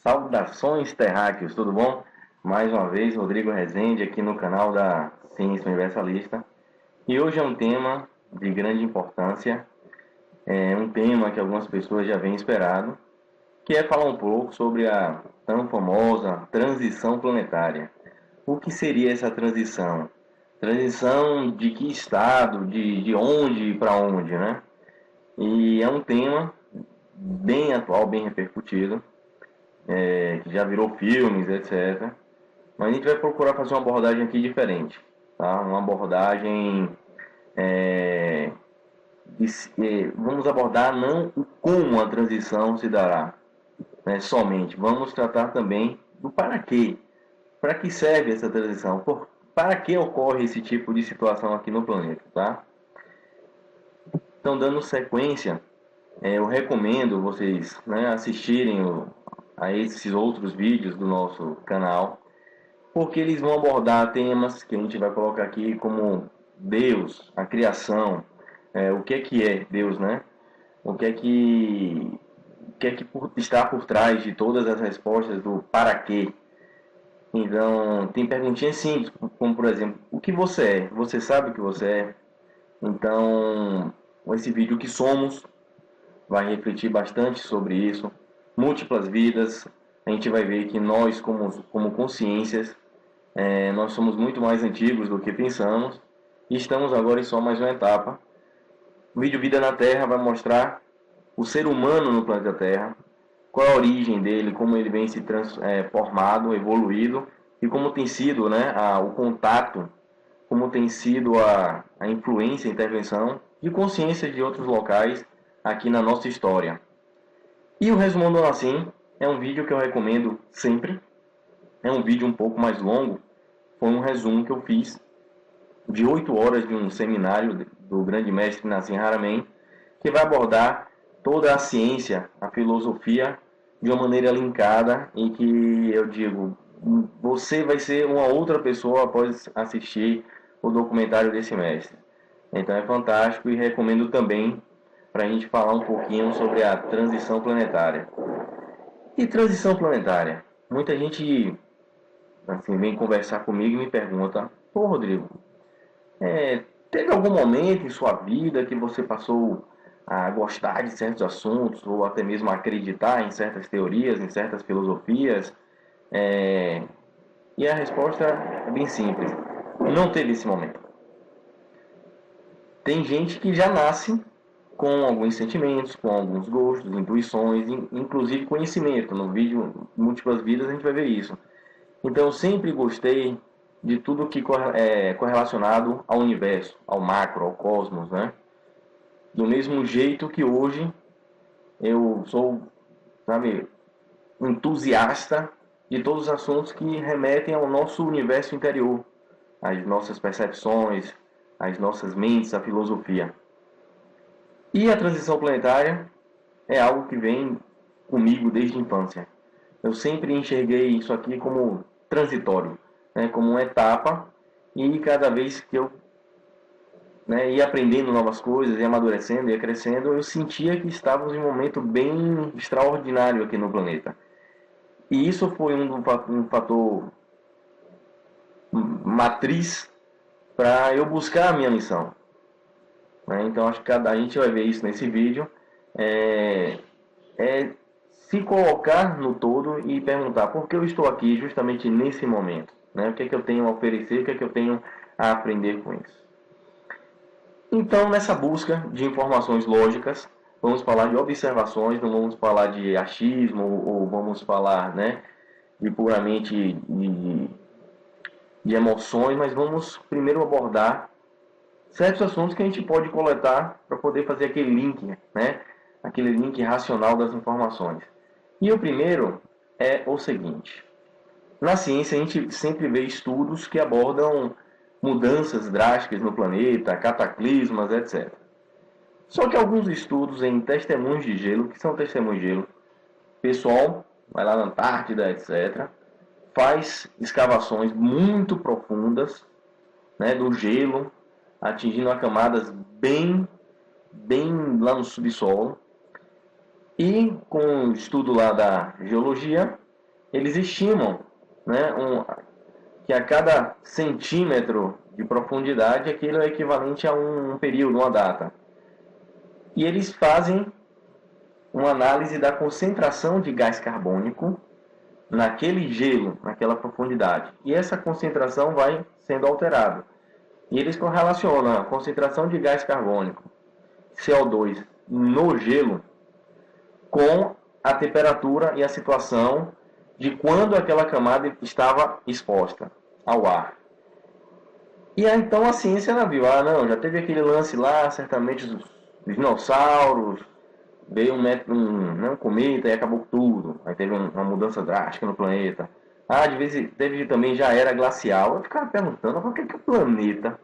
Saudações terráqueos, tudo bom? Mais uma vez, Rodrigo Rezende aqui no canal da Ciência Universalista. E hoje é um tema de grande importância, é um tema que algumas pessoas já vêm esperado, que é falar um pouco sobre a tão famosa transição planetária. O que seria essa transição? Transição de que estado, de onde para onde, né? E é um tema bem atual, bem repercutido, que já virou filmes, etc. Mas a gente vai procurar fazer uma abordagem aqui diferente, tá? Uma abordagem é, vamos abordar não o como a transição se dará, né, somente. Vamos tratar também do para que serve essa transição, para que ocorre esse tipo de situação aqui no planeta, tá? Então, dando sequência, eu recomendo vocês, né, assistirem a esses outros vídeos do nosso canal, porque eles vão abordar temas que a gente vai colocar aqui como Deus, a criação, o que é Deus, né? O que é que está por trás de todas as respostas do para quê. Então, tem perguntinhas simples, como por exemplo, o que você é? Você sabe o que você é? Então, esse vídeo, o que somos, vai refletir bastante sobre isso. Múltiplas vidas, a gente vai ver que nós, como consciências, nós somos muito mais antigos do que pensamos e estamos agora em só mais uma etapa. O vídeo Vida na Terra vai mostrar o ser humano no planeta Terra, qual a origem dele, como ele vem se transformado, evoluído e como tem sido, né, o contato, como tem sido a influência, a intervenção de consciência de outros locais aqui na nossa história. E o Resumando Assim é um vídeo que eu recomendo sempre. É um vídeo um pouco mais longo, foi um resumo que eu fiz de 8 horas de um seminário do grande mestre Nassim Haramein, que vai abordar toda a ciência, a filosofia, de uma maneira linkada, em que eu digo, você vai ser uma outra pessoa após assistir o documentário desse mestre. Então é fantástico e recomendo também para a gente falar um pouquinho sobre a transição planetária. E transição planetária? Muita gente assim, vem conversar comigo e me pergunta, pô Rodrigo, teve algum momento em sua vida que você passou a gostar de certos assuntos ou até mesmo a acreditar em certas teorias, em certas filosofias? É, E a resposta é bem simples. Não teve esse momento. Tem gente que já nasce com alguns sentimentos, com alguns gostos, intuições, inclusive conhecimento. No vídeo Múltiplas Vidas a gente vai ver isso. Então eu sempre gostei de tudo que é correlacionado ao universo, ao macro, ao cosmos, né? Do mesmo jeito que hoje eu sou, sabe, entusiasta de todos os assuntos que remetem ao nosso universo interior, às nossas percepções, às nossas mentes, à filosofia. E a transição planetária é algo que vem comigo desde a infância. Eu sempre enxerguei isso aqui como transitório, né, como uma etapa, e cada vez que eu, né, ia aprendendo novas coisas, ia amadurecendo, ia crescendo, eu sentia que estávamos em um momento bem extraordinário aqui no planeta. E isso foi um fator matriz para eu buscar a minha missão, né? Então acho que a gente vai ver isso nesse vídeo. É, é se colocar no todo e perguntar por que eu estou aqui justamente nesse momento, né? O que é que eu tenho a oferecer, o que é que eu tenho a aprender com isso. Então, nessa busca de informações lógicas, vamos falar de observações, não vamos falar de achismo ou vamos falar, né, de puramente de emoções, mas vamos primeiro abordar certos assuntos que a gente pode coletar para poder fazer aquele link, né, aquele link racional das informações. E o primeiro é o seguinte: na ciência a gente sempre vê estudos que abordam mudanças drásticas no planeta, cataclismas, etc. Só que alguns estudos em testemunhos de gelo, que são testemunhos de gelo, pessoal vai lá na Antártida, etc., faz escavações muito profundas, né, do gelo, atingindo a camadas bem lá no subsolo. E com o estudo lá da geologia, eles estimam, né, que a cada centímetro de profundidade aquilo é equivalente a um período, uma data. E eles fazem uma análise da concentração de gás carbônico naquele gelo, naquela profundidade. E essa concentração vai sendo alterada. E eles correlacionam a concentração de gás carbônico, CO2, no gelo, com a temperatura e a situação de quando aquela camada estava exposta ao ar. E aí, então a ciência ela viu, não, já teve aquele lance lá, certamente dos dinossauros, veio um cometa e acabou tudo. Aí teve uma mudança drástica no planeta. De vez teve também já era glacial. Eu ficava perguntando, por que o planeta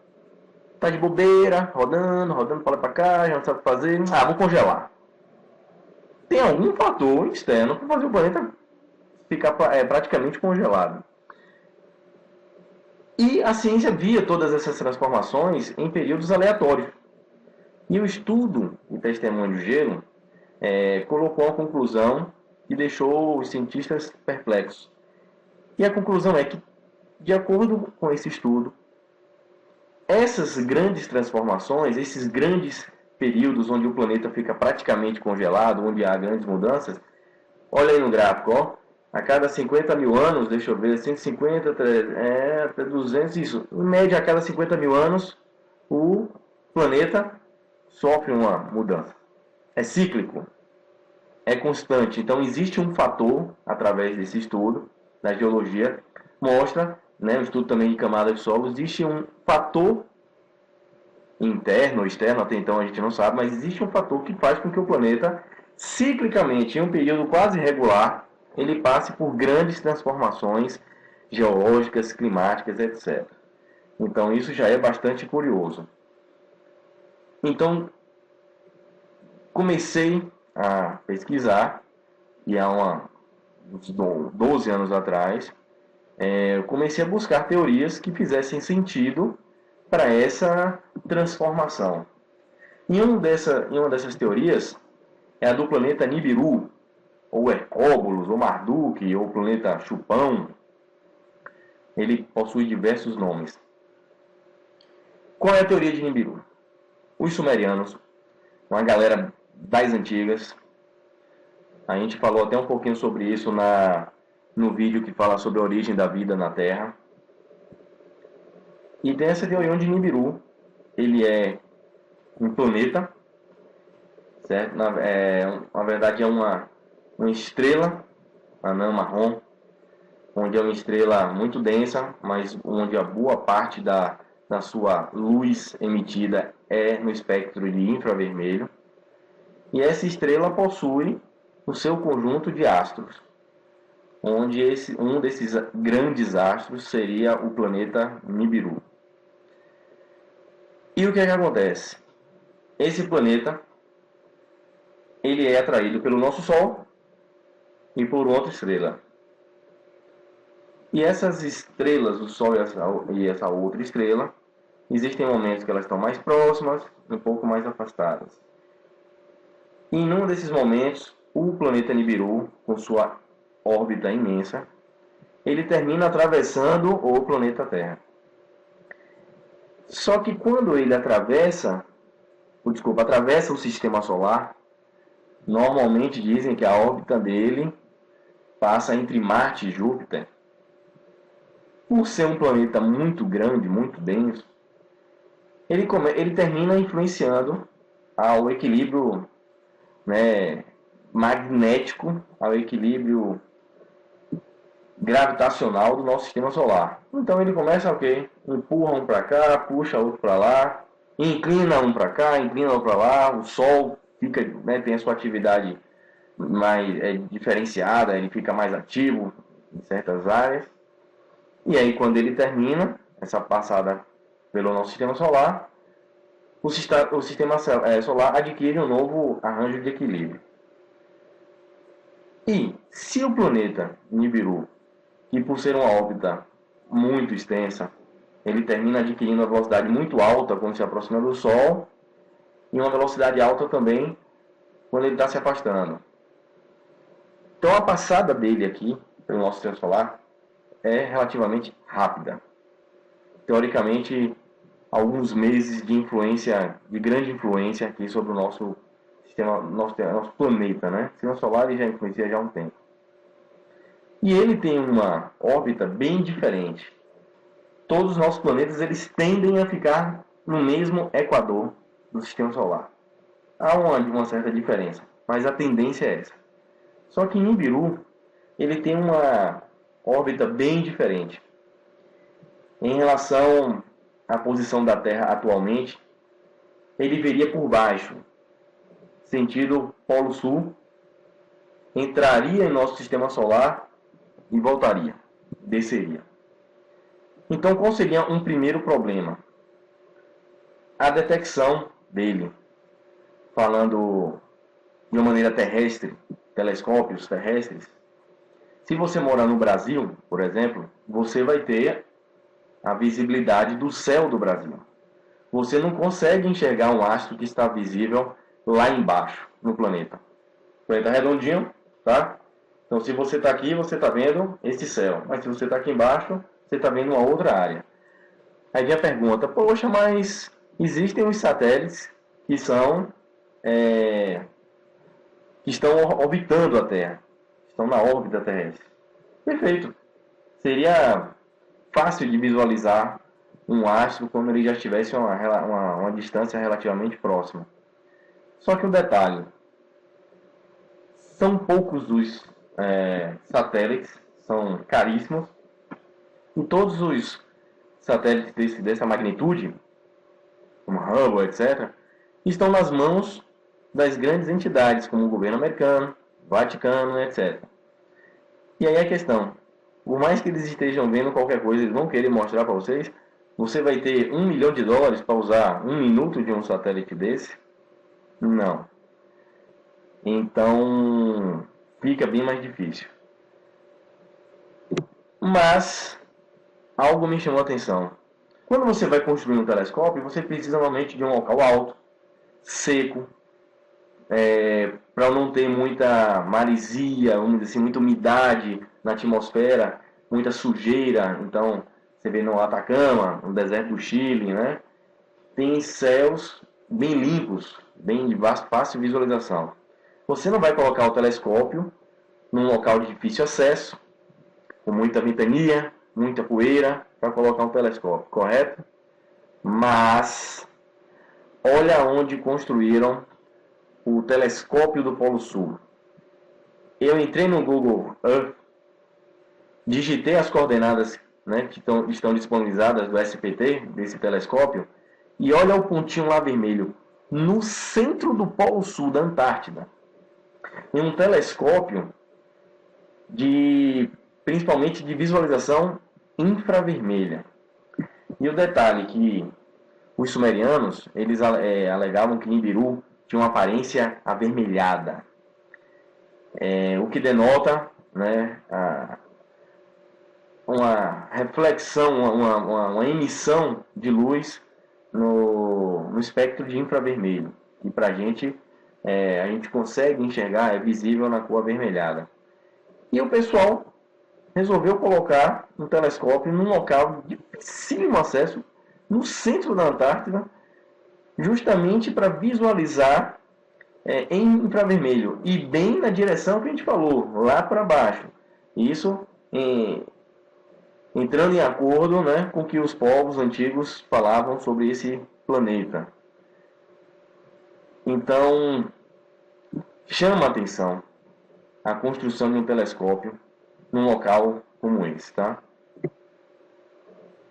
tá de bobeira, rodando para lá para cá, já não sabe o que fazer. Vou congelar. Tem algum fator externo para fazer o planeta ficar praticamente congelado. E a ciência via todas essas transformações em períodos aleatórios. E o estudo de testemunho de gelo colocou a conclusão que deixou os cientistas perplexos. E a conclusão é que, de acordo com esse estudo, essas grandes transformações, esses grandes períodos onde o planeta fica praticamente congelado, onde há grandes mudanças, olha aí no gráfico, ó, a cada 50 mil anos, deixa eu ver, 150, até 200, isso, em média a cada 50 mil anos, o planeta sofre uma mudança. É cíclico, é constante. Então existe um fator, através desse estudo da geologia, mostra, né, um estudo também de camada de solo, existe um fator interno ou externo, até então a gente não sabe, mas existe um fator que faz com que o planeta, ciclicamente, em um período quase regular, ele passe por grandes transformações geológicas, climáticas, etc. Então isso já é bastante curioso. Então, comecei a pesquisar, e há uns 12 anos atrás, eu comecei a buscar teorias que fizessem sentido para essa transformação. E uma dessas teorias é a do planeta Nibiru, ou Hercóbulos, ou Marduk, ou planeta Chupão. Ele possui diversos nomes. Qual é a teoria de Nibiru? Os sumerianos, uma galera das antigas, a gente falou até um pouquinho sobre isso no vídeo que fala sobre a origem da vida na Terra. E tem essa teoria onde Nibiru, ele é um planeta, certo? Na verdade é uma estrela anã marrom, onde é uma estrela muito densa, mas onde a boa parte da sua luz emitida é no espectro de infravermelho. E essa estrela possui o seu conjunto de astros, onde um desses grandes astros seria o planeta Nibiru. E o que é que acontece? Esse planeta, ele é atraído pelo nosso Sol e por outra estrela. E essas estrelas, o Sol e essa outra estrela, existem momentos que elas estão mais próximas, um pouco mais afastadas. E em um desses momentos, o planeta Nibiru, com sua órbita imensa, ele termina atravessando o planeta Terra. Só que quando ele atravessa o sistema solar, normalmente dizem que a órbita dele passa entre Marte e Júpiter. Por ser um planeta muito grande, muito denso, ele termina influenciando ao equilíbrio, né, magnético, ao equilíbrio gravitacional do nosso sistema solar. Então ele começa empurra um para cá, puxa outro para lá, inclina um para cá, inclina outro para lá. O Sol fica, né, tem a sua atividade mais diferenciada, ele fica mais ativo em certas áreas. E aí quando ele termina essa passada pelo nosso sistema solar, o sistema solar adquire um novo arranjo de equilíbrio. E se o planeta Nibiru, que por ser uma órbita muito extensa, ele termina adquirindo uma velocidade muito alta quando se aproxima do Sol, e uma velocidade alta também quando ele está se afastando. Então a passada dele aqui pelo nosso sistema solar é relativamente rápida. Teoricamente, alguns meses de influência, de grande influência aqui sobre o nosso sistema, nosso planeta, né? O sistema solar ele já influencia já há um tempo. E ele tem uma órbita bem diferente. Todos os nossos planetas eles tendem a ficar no mesmo equador do sistema solar. Há uma certa diferença, mas a tendência é essa. Só que Nibiru ele tem uma órbita bem diferente. Em relação à posição da Terra atualmente, ele viria por baixo, sentido Polo Sul, entraria em nosso sistema solar e voltaria, desceria. Então, qual seria um primeiro problema? A detecção dele, falando de uma maneira terrestre, telescópios terrestres. Se você morar no Brasil, por exemplo, você vai ter a visibilidade do céu do Brasil. Você não consegue enxergar um astro que está visível lá embaixo, no planeta. O planeta é redondinho, tá? Então, se você está aqui, você está vendo esse céu. Mas se você está aqui embaixo, você está vendo uma outra área. Aí vem a pergunta, poxa, mas existem os satélites que que estão orbitando a Terra, estão na órbita terrestre. Perfeito. Seria fácil de visualizar um astro quando ele já estivesse uma distância relativamente próxima. Só que o detalhe, são poucos os satélites, são caríssimos, e todos os satélites dessa magnitude, como Hubble, etc., estão nas mãos das grandes entidades, como o governo americano, Vaticano, etc. E aí a questão, por mais que eles estejam vendo qualquer coisa, eles vão querer mostrar para vocês, você vai ter $1 milhão para usar 1 minuto de um satélite desse? Não. Então, fica bem mais difícil. Mas, algo me chamou a atenção. Quando você vai construir um telescópio, você precisa normalmente de um local alto, seco, para não ter muita maresia, vamos dizer assim, muita umidade na atmosfera, muita sujeira. Então, você vê no Atacama, no deserto do Chile, né? Tem céus bem limpos, bem de fácil visualização. Você não vai colocar o telescópio num local de difícil acesso, com muita ventania, muita poeira, para colocar um telescópio, correto? Mas, olha onde construíram o telescópio do Polo Sul. Eu entrei no Google Earth, digitei as coordenadas, né, que estão disponibilizadas do SPT, desse telescópio, e olha o pontinho lá vermelho, no centro do Polo Sul da Antártida. Em um telescópio principalmente de visualização infravermelha. E o detalhe que os sumerianos, eles alegavam que Nibiru tinha uma aparência avermelhada, o que denota, né, uma reflexão, uma emissão de luz no espectro de infravermelho, que para a gente consegue enxergar, é visível na cor avermelhada. E o pessoal resolveu colocar um telescópio num local de dificílimo acesso, no centro da Antártida, justamente para visualizar em infravermelho e bem na direção que a gente falou, lá para baixo. Isso entrando em acordo, né, com o que os povos antigos falavam sobre esse planeta. Então, chama a atenção a construção de um telescópio num local como esse, tá?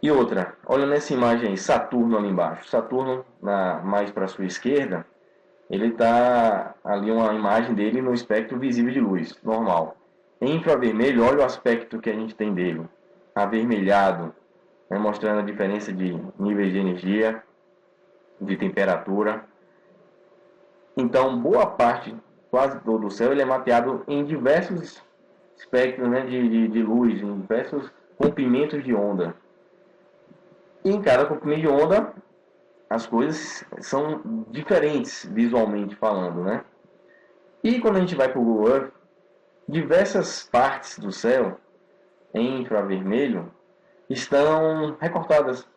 E outra, olha nessa imagem aí, Saturno ali embaixo. Saturno, mais para a sua esquerda, ele está ali uma imagem dele no espectro visível de luz, normal. Em infravermelho, olha o aspecto que a gente tem dele, avermelhado, né, mostrando a diferença de níveis de energia, de temperatura. Então, boa parte, quase todo o céu, ele é mapeado em diversos espectros, né, de luz, em diversos comprimentos de onda. E em cada comprimento de onda, as coisas são diferentes visualmente falando, né? E quando a gente vai para o Google Earth, diversas partes do céu em infravermelho estão recortadas.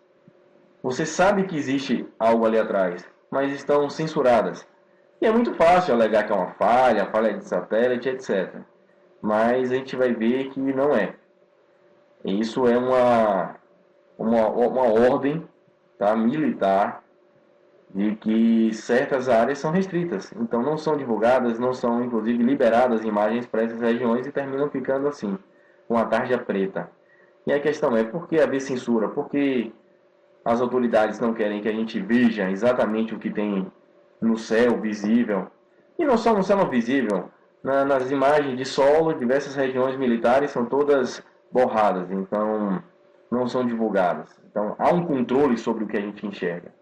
Você sabe que existe algo ali atrás, mas estão censuradas. E é muito fácil alegar que é uma falha de satélite, etc. Mas a gente vai ver que não é. Isso é uma ordem, tá, militar, de que certas áreas são restritas. Então não são divulgadas, não são inclusive liberadas imagens para essas regiões e terminam ficando assim, com a tarja preta. E a questão é, por que haver censura? Por que as autoridades não querem que a gente veja exatamente o que tem no céu visível? E não só no céu visível, nas imagens de solo, diversas regiões militares são todas borradas, então não são divulgadas. Então há um controle sobre o que a gente enxerga.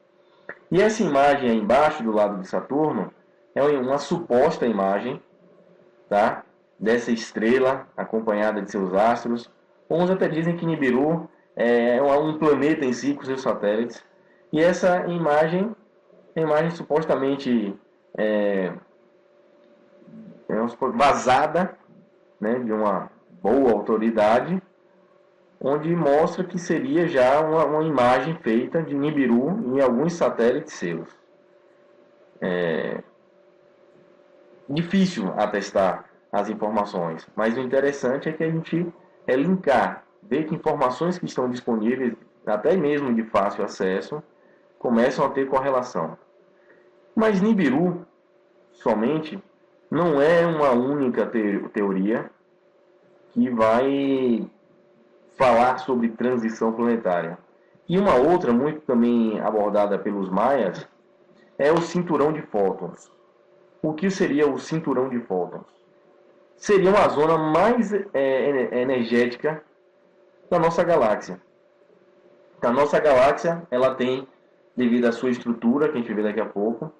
E essa imagem aí embaixo, do lado de Saturno, é uma suposta imagem, tá, dessa estrela acompanhada de seus astros. Uns até dizem que Nibiru é um planeta em si com seus satélites. E essa imagem é uma imagem supostamente vazada, né, de uma boa autoridade, onde mostra que seria já uma imagem feita de Nibiru em alguns satélites seus. Difícil atestar as informações, mas o interessante é que a gente linkar, ver que informações que estão disponíveis, até mesmo de fácil acesso, começam a ter correlação. Mas Nibiru, somente, não é uma única teoria que vai falar sobre transição planetária. E uma outra, muito também abordada pelos maias, é o cinturão de fótons. O que seria o cinturão de fótons? Seria uma zona mais energética da nossa galáxia. A nossa galáxia, ela tem, devido à sua estrutura, que a gente vê daqui a pouco,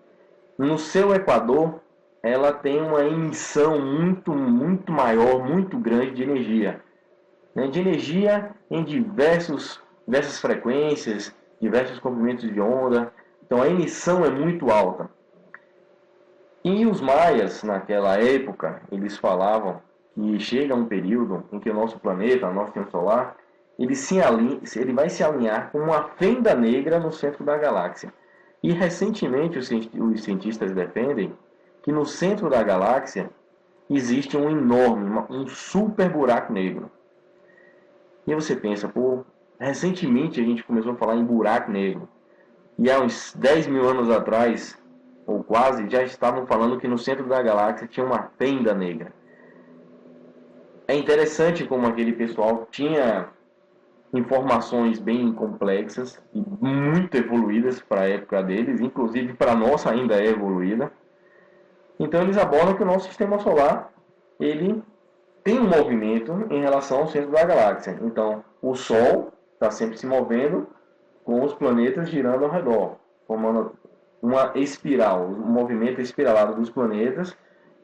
no seu equador, ela tem uma emissão muito maior, muito grande de energia. De energia em diversas frequências, diversos comprimentos de onda. Então a emissão é muito alta. E os maias, naquela época, eles falavam que chega um período em que o nosso planeta, o nosso sistema solar, ele vai se alinhar com uma fenda negra no centro da galáxia. E recentemente os cientistas defendem que no centro da galáxia existe um enorme, um super buraco negro. E você pensa, pô, recentemente a gente começou a falar em buraco negro. E há uns 10 mil anos atrás, ou quase, já estavam falando que no centro da galáxia tinha uma fenda negra. É interessante como aquele pessoal tinha informações bem complexas e muito evoluídas para a época deles, inclusive para a nossa ainda é evoluída. Então eles abordam que o nosso sistema solar ele tem um movimento em relação ao centro da galáxia. Então o Sol está sempre se movendo com os planetas girando ao redor, formando uma espiral, um movimento espiralado dos planetas,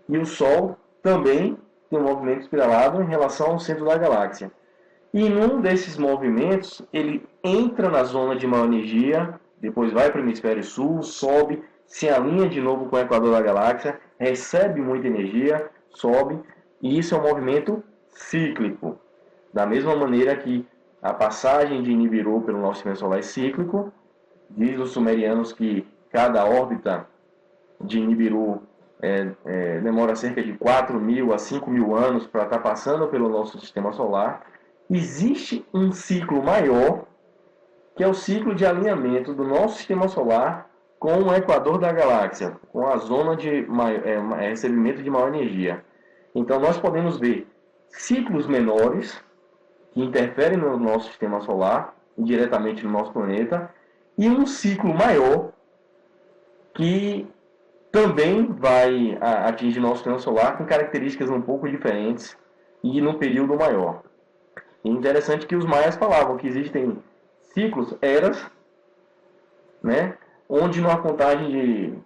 e o Sol também tem um movimento espiralado em relação ao centro da galáxia. E num desses movimentos, ele entra na zona de maior energia, depois vai para o hemisfério sul, sobe, se alinha de novo com o equador da galáxia, recebe muita energia, sobe, e isso é um movimento cíclico. Da mesma maneira que a passagem de Nibiru pelo nosso sistema solar é cíclico, diz os sumerianos que cada órbita de Nibiru demora cerca de 4.000 a 5.000 anos para estar passando pelo nosso sistema solar. Existe um ciclo maior, que é o ciclo de alinhamento do nosso sistema solar com o equador da galáxia, com a zona de recebimento de maior energia. Então nós podemos ver ciclos menores que interferem no nosso sistema solar, diretamente no nosso planeta, e um ciclo maior que também vai atingir nosso sistema solar com características um pouco diferentes e num período maior. E interessante que os maias falavam que existem ciclos, eras, né, onde numa contagem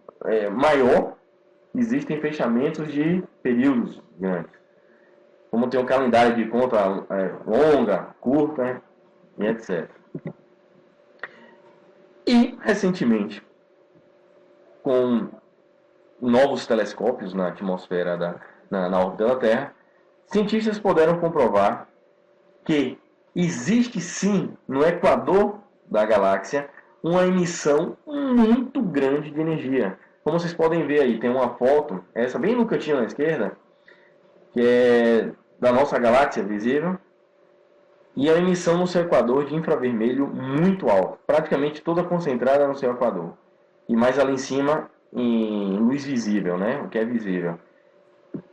maior existem fechamentos de períodos grandes. Como tem um calendário de conta longa, curta, e etc. E, recentemente, com novos telescópios na atmosfera na órbita da Terra, cientistas puderam comprovar que existe sim no equador da galáxia uma emissão muito grande de energia. Como vocês podem ver aí, tem uma foto, essa bem no cantinho à esquerda, que é da nossa galáxia visível, e a emissão no seu equador de infravermelho muito alta, praticamente toda concentrada no seu equador. E mais ali em cima, em luz visível, né? O que é visível.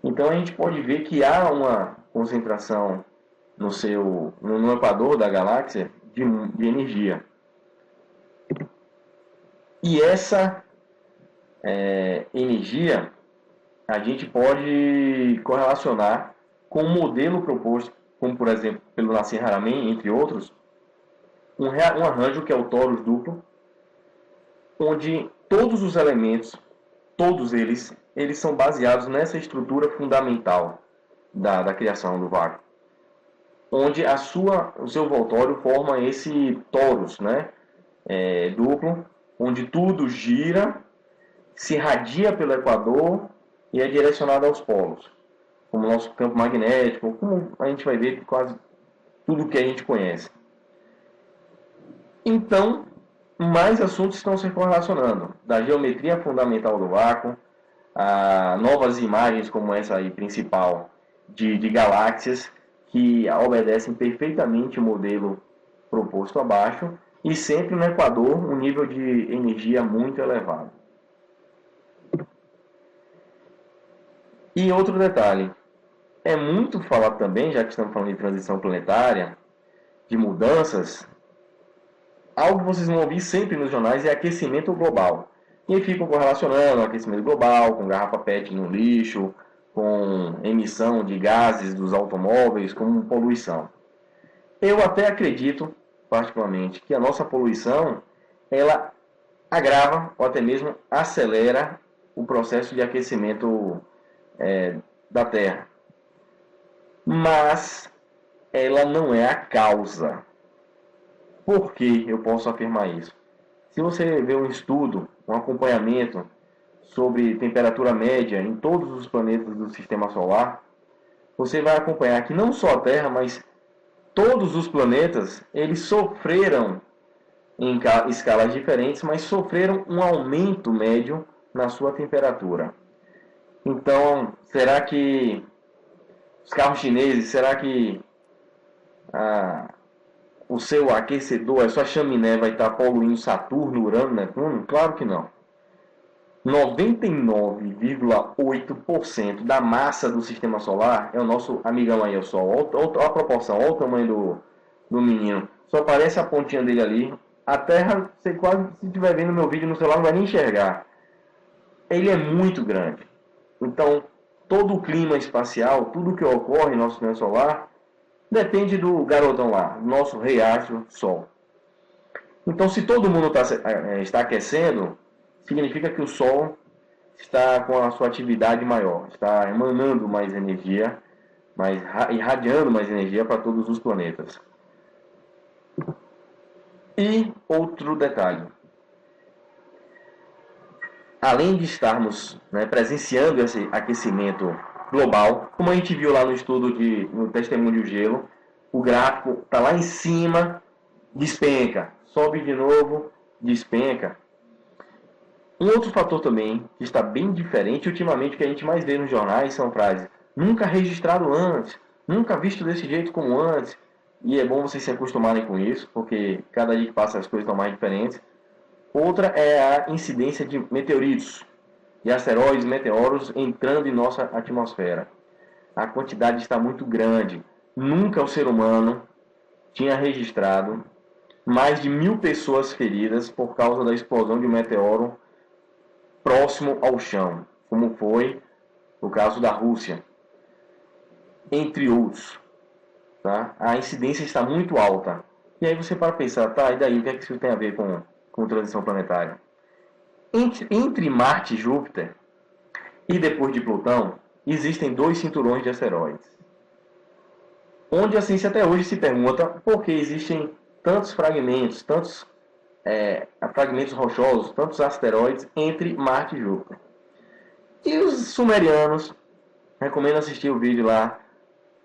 Então a gente pode ver que há uma concentração no equador da galáxia de energia. E essa energia a gente pode correlacionar com o modelo proposto, como por exemplo pelo Nassim Haramein, entre outros, um arranjo que é o torus duplo, onde todos os elementos, todos eles são baseados nessa estrutura fundamental da criação do vácuo, onde o seu voltório forma esse torus, né, duplo, onde tudo gira, se irradia pelo equador e é direcionado aos polos, como o nosso campo magnético, como a gente vai ver quase tudo que a gente conhece. Então, mais assuntos estão se correlacionando, da geometria fundamental do vácuo, a novas imagens como essa aí principal de galáxias que obedecem perfeitamente o modelo proposto abaixo e sempre no equador um nível de energia muito elevado. E outro detalhe, é muito falado também, já que estamos falando de transição planetária, de mudanças, algo que vocês vão ouvir sempre nos jornais é aquecimento global. E aí ficam correlacionando o aquecimento global com garrafa PET no lixo, com emissão de gases dos automóveis, com poluição. Eu até acredito, particularmente, que a nossa poluição, ela agrava ou até mesmo acelera o processo de aquecimento da Terra. Mas ela não é a causa. Por que eu posso afirmar isso? Se você vê um estudo, um acompanhamento sobre temperatura média em todos os planetas do Sistema Solar, você vai acompanhar que não só a Terra, mas todos os planetas, eles sofreram em escalas diferentes, mas sofreram um aumento médio na sua temperatura. Então, será que os carros chineses, será que o seu aquecedor, a sua chaminé vai estar poluindo Saturno, Urano, Netuno? Claro que não. 99,8% da massa do Sistema Solar é o nosso amigão aí, o Sol. Olha a proporção, olha o tamanho do menino. Só aparece a pontinha dele ali. A Terra, você quase, se estiver vendo meu vídeo no celular, não vai nem enxergar. Ele é muito grande. Então, todo o clima espacial, tudo que ocorre no nosso Sistema Solar, depende do garotão lá, nosso riacho Sol. Então, se todo mundo está aquecendo, significa que o Sol está com a sua atividade maior, está emanando mais energia, irradiando mais energia para todos os planetas. E outro detalhe, além de estarmos presenciando esse aquecimento global, como a gente viu lá no estudo no Testemunho de Gelo, o gráfico está lá em cima, despenca, sobe de novo, despenca. Um outro fator também, que está bem diferente, ultimamente o que a gente mais vê nos jornais são frases: nunca registrado antes, nunca visto desse jeito como antes. E é bom vocês se acostumarem com isso, porque cada dia que passa as coisas estão mais diferentes. Outra é a incidência de meteoritos, de asteroides, meteoros entrando em nossa atmosfera. A quantidade está muito grande. Nunca o ser humano tinha registrado mais de 1.000 pessoas feridas por causa da explosão de um meteoro próximo ao chão, como foi o caso da Rússia, entre outros. Tá? A incidência está muito alta. E aí você para pensar, tá, e daí, o que é que isso tem a ver com transição planetária? Entre Marte e Júpiter, e depois de Plutão, existem 2 cinturões de asteroides. Onde a ciência até hoje se pergunta por que existem tantos fragmentos, fragmentos rochosos, tantos asteroides entre Marte e Júpiter. E os sumerianos, recomendo assistir o vídeo lá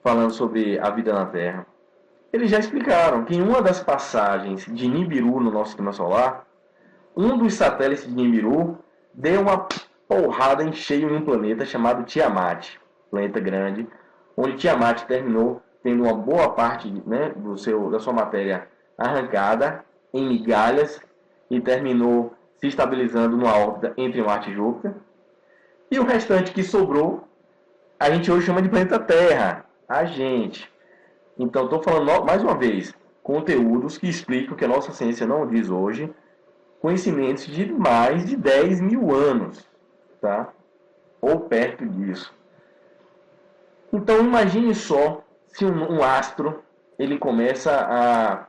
falando sobre a vida na Terra. Eles já explicaram que em uma das passagens de Nibiru no nosso sistema solar, um dos satélites de Nibiru deu uma porrada em cheio em um planeta chamado Tiamat, planeta grande, onde Tiamat terminou tendo uma boa parte, né, da sua matéria arrancada em migalhas e terminou se estabilizando numa órbita entre Marte e Júpiter. E o restante que sobrou, a gente hoje chama de planeta Terra. A gente. Então, estou falando mais uma vez, conteúdos que explicam o que a nossa ciência não diz hoje, conhecimentos de mais de 10 mil anos, tá? Ou perto disso. Então, imagine só se um astro ele começa a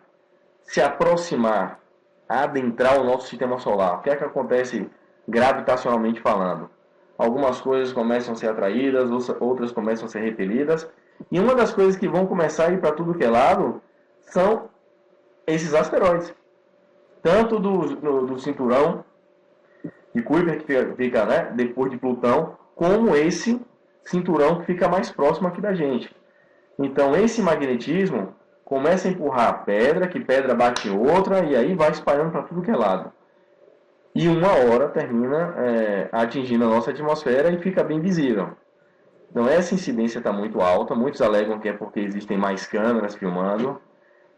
se aproximar, a adentrar o nosso sistema solar. O que é que acontece gravitacionalmente falando? Algumas coisas começam a ser atraídas, outras começam a ser repelidas. E uma das coisas que vão começar a ir para tudo que é lado são esses asteroides. Tanto do cinturão de Kuiper, que fica, né, depois de Plutão, como esse cinturão que fica mais próximo aqui da gente. Então, esse magnetismo começa a empurrar a pedra, que pedra bate em outra, e aí vai espalhando para tudo que é lado. E uma hora termina atingindo a nossa atmosfera e fica bem visível. Então, essa incidência está muito alta. Muitos alegam que é porque existem mais câmeras filmando,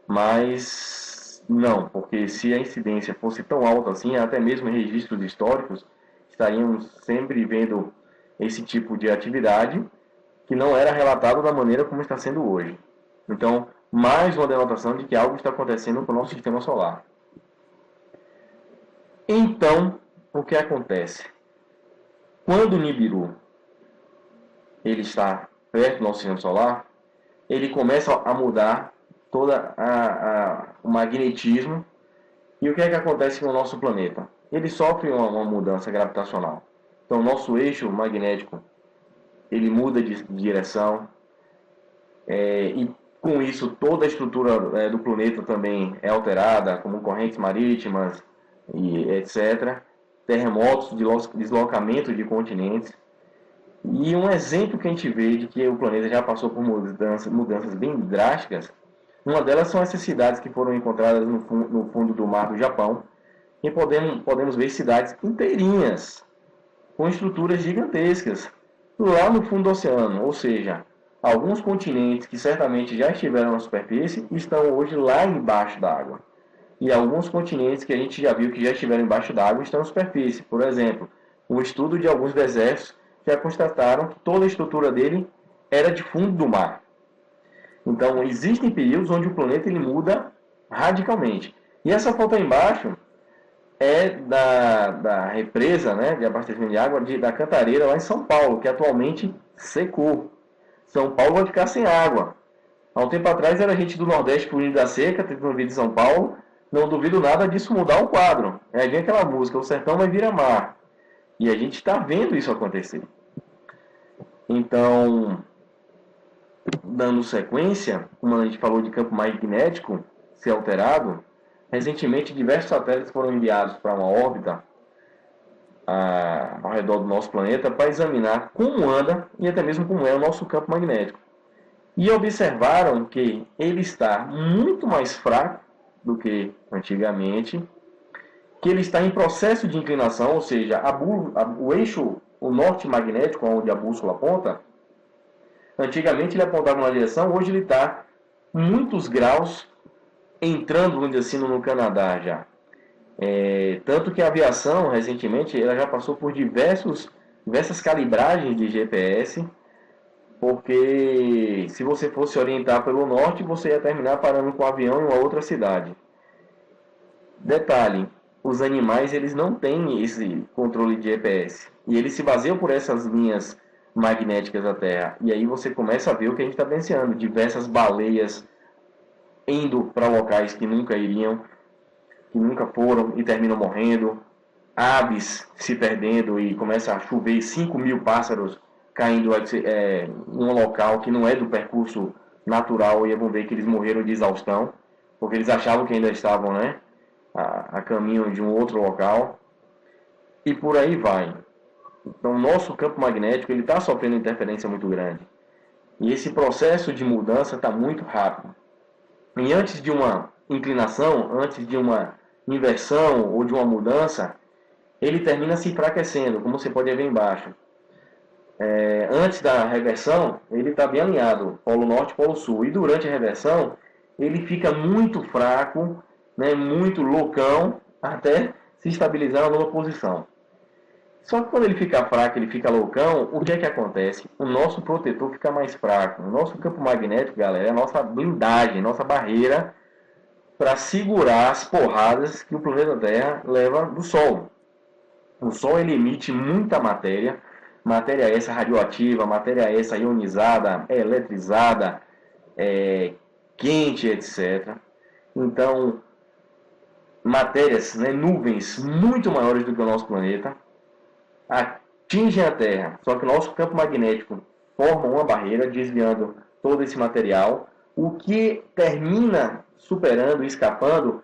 mas não, porque se a incidência fosse tão alta assim, até mesmo em registros históricos, estaríamos sempre vendo esse tipo de atividade que não era relatado da maneira como está sendo hoje. Então, mais uma denotação de que algo está acontecendo com o nosso sistema solar. Então, o que acontece? Quando o Nibiru ele está perto do nosso sistema solar, ele começa a mudar todo o magnetismo. E o que é que acontece com o nosso planeta? Ele sofre uma mudança gravitacional. Então, o nosso eixo magnético ele muda de direção, e com isso toda a estrutura do planeta também é alterada, como correntes marítimas e etc. Terremotos, deslocamento de continentes. E um exemplo que a gente vê de que o planeta já passou por mudanças bem drásticas, uma delas são essas cidades que foram encontradas no fundo do mar do Japão, e podemos ver cidades inteirinhas, com estruturas gigantescas, lá no fundo do oceano. Ou seja, alguns continentes que certamente já estiveram na superfície estão hoje lá embaixo d'água. E alguns continentes que a gente já viu que já estiveram embaixo d'água estão na superfície. Por exemplo, um estudo de alguns desertos já constataram que toda a estrutura dele era de fundo do mar. Então, existem períodos onde o planeta ele muda radicalmente. E essa foto aí embaixo é da represa, né, de abastecimento de água da Cantareira, lá em São Paulo, que atualmente secou. São Paulo vai ficar sem água. Há um tempo atrás era gente do Nordeste fugindo da seca, tentando vir de São Paulo. Não duvido nada disso mudar o quadro. Aí vem aquela música, o sertão vai virar mar. E a gente está vendo isso acontecer. Então, dando sequência, como a gente falou de campo magnético ser alterado, recentemente diversos satélites foram enviados para uma órbita ao redor do nosso planeta para examinar como anda e até mesmo como é o nosso campo magnético. E observaram que ele está muito mais fraco do que antigamente, que ele está em processo de inclinação, ou seja, o eixo, o norte magnético, onde a bússola aponta, antigamente ele apontava uma direção, hoje ele está muitos graus entrando, vamos dizer assim, no Canadá já. Tanto que a aviação, recentemente, ela já passou por diversas calibragens de GPS, porque se você fosse orientar pelo norte, você ia terminar parando com o avião em uma outra cidade. Detalhe, os animais eles não têm esse controle de GPS, e eles se baseiam por essas linhas magnéticas da Terra. E aí você começa a ver o que a gente está pensando, diversas baleias indo para locais que nunca iriam, que nunca foram e terminam morrendo, aves se perdendo e começa a chover 5.000 pássaros caindo em um local que não é do percurso natural, e vão ver que eles morreram de exaustão, porque eles achavam que ainda estavam, né, a caminho de um outro local, e por aí vai. Então, o nosso campo magnético ele está sofrendo interferência muito grande. E esse processo de mudança está muito rápido. E antes de uma inclinação, antes de uma inversão ou de uma mudança, ele termina se enfraquecendo, como você pode ver embaixo. Antes da reversão, ele está bem alinhado, polo norte e polo sul. E durante a reversão, ele fica muito fraco, né, muito loucão, até se estabilizar na nova posição. Só que quando ele fica fraco, ele fica loucão, o que é que acontece? O nosso protetor fica mais fraco. O nosso campo magnético, galera, é a nossa blindagem, nossa barreira para segurar as porradas que o planeta Terra leva do Sol. O Sol ele emite muita matéria, matéria essa radioativa, matéria essa ionizada, eletrizada, quente, etc. Então, matérias, né, nuvens muito maiores do que o nosso planeta atingem a Terra, só que o nosso campo magnético forma uma barreira desviando todo esse material, o que termina superando e escapando,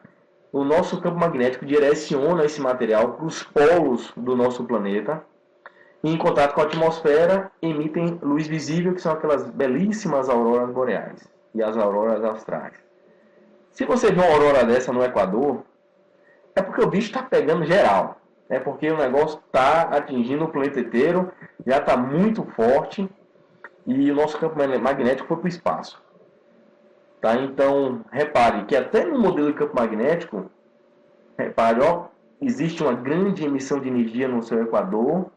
o nosso campo magnético direciona esse material para os polos do nosso planeta e, em contato com a atmosfera, emitem luz visível, que são aquelas belíssimas auroras boreais e as auroras austrais. Se você vê uma aurora dessa no Equador, é porque o bicho está pegando geral. É porque o negócio está atingindo o planeta inteiro, já está muito forte e o nosso campo magnético foi para o espaço. Tá? Então, repare que até no modelo de campo magnético, repare, ó, existe uma grande emissão de energia no seu equador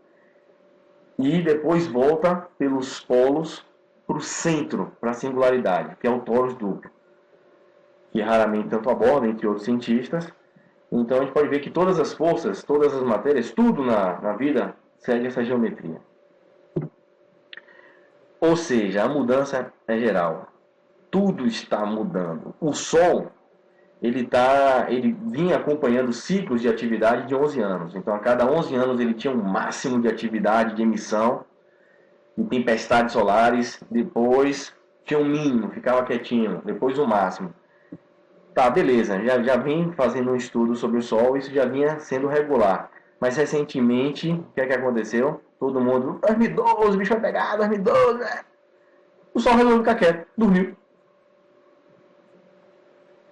e depois volta pelos polos para o centro, para a singularidade, que é o torus duplo, que raramente tanto aborda, entre outros cientistas. Então a gente pode ver que todas as forças, todas as matérias, tudo na vida segue essa geometria. Ou seja, a mudança é geral. Tudo está mudando. O Sol, ele vinha acompanhando ciclos de atividade de 11 anos. Então a cada 11 anos ele tinha um máximo de atividade de emissão de tempestades solares. Depois tinha um mínimo, ficava quietinho. Depois o máximo. Tá, beleza, já vim fazendo um estudo sobre o Sol, isso já vinha sendo regular. Mas recentemente, o que é que aconteceu? Todo mundo, 2012, o bicho vai pegar, 2012, né? O Sol resolveu ficar quieto, dormiu.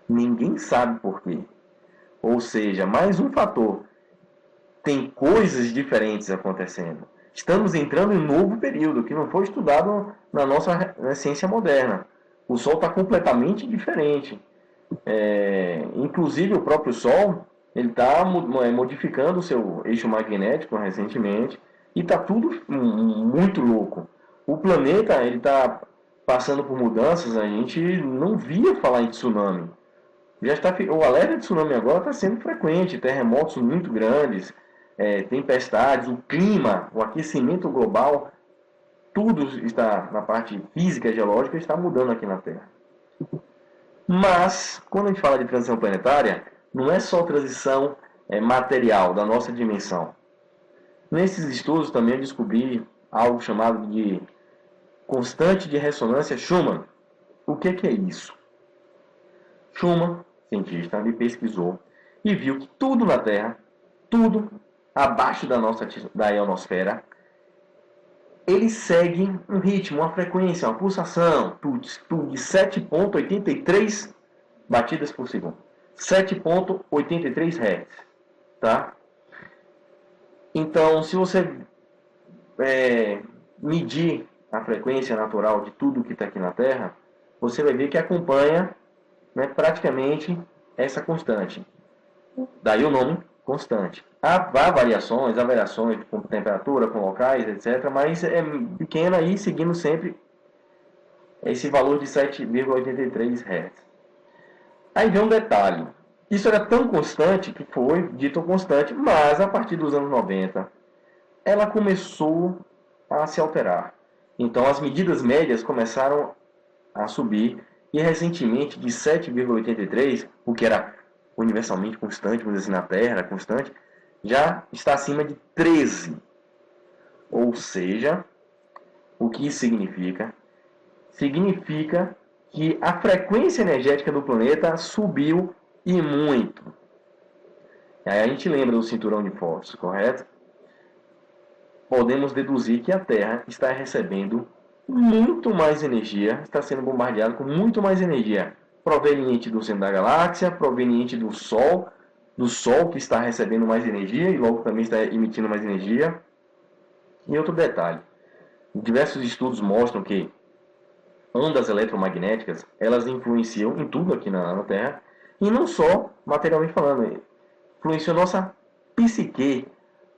Ninguém sabe por quê. Ou seja, mais um fator. Tem coisas diferentes acontecendo. Estamos entrando em um novo período que não foi estudado na nossa ciência moderna. O Sol está completamente diferente. Inclusive o próprio Sol ele está modificando o seu eixo magnético recentemente e está tudo muito louco. O planeta ele está passando por mudanças, a gente não via falar em tsunami. Já está, o alerta de tsunami agora está sendo frequente, terremotos muito grandes, tempestades, o clima, o aquecimento global, tudo está na parte física e geológica está mudando aqui na Terra. Mas, quando a gente fala de transição planetária, não é só transição material da nossa dimensão. Nesses estudos também eu descobri algo chamado de constante de ressonância Schumann. O que é isso? Schumann, cientista, ele pesquisou e viu que tudo na Terra, tudo abaixo da ionosfera, ele segue um ritmo, uma frequência, uma pulsação, tudo de 7,83 batidas por segundo. 7,83 Hz. Tá? Então, se você medir a frequência natural de tudo que está aqui na Terra, você vai ver que acompanha, né, praticamente essa constante. Daí o nome constante. Há variações com temperatura, com locais, etc. Mas é pequena e seguindo sempre esse valor de 7,83 Hz. Aí vem um detalhe. Isso era tão constante que foi dito constante, mas a partir dos anos 90 ela começou a se alterar. Então as medidas médias começaram a subir e recentemente de 7,83, o que era universalmente constante, vamos dizer assim, na Terra era constante, já está acima de 13. Ou seja, o que isso significa? Significa que a frequência energética do planeta subiu e muito. Aí a gente lembra do cinturão de Fósforo, correto? Podemos deduzir que a Terra está recebendo muito mais energia, está sendo bombardeada com muito mais energia. proveniente do centro da galáxia, proveniente do Sol que está recebendo mais energia e logo também está emitindo mais energia. E outro detalhe, diversos estudos mostram que ondas eletromagnéticas, elas influenciam em tudo aqui na Terra, e não só materialmente falando, influenciam nossa psique.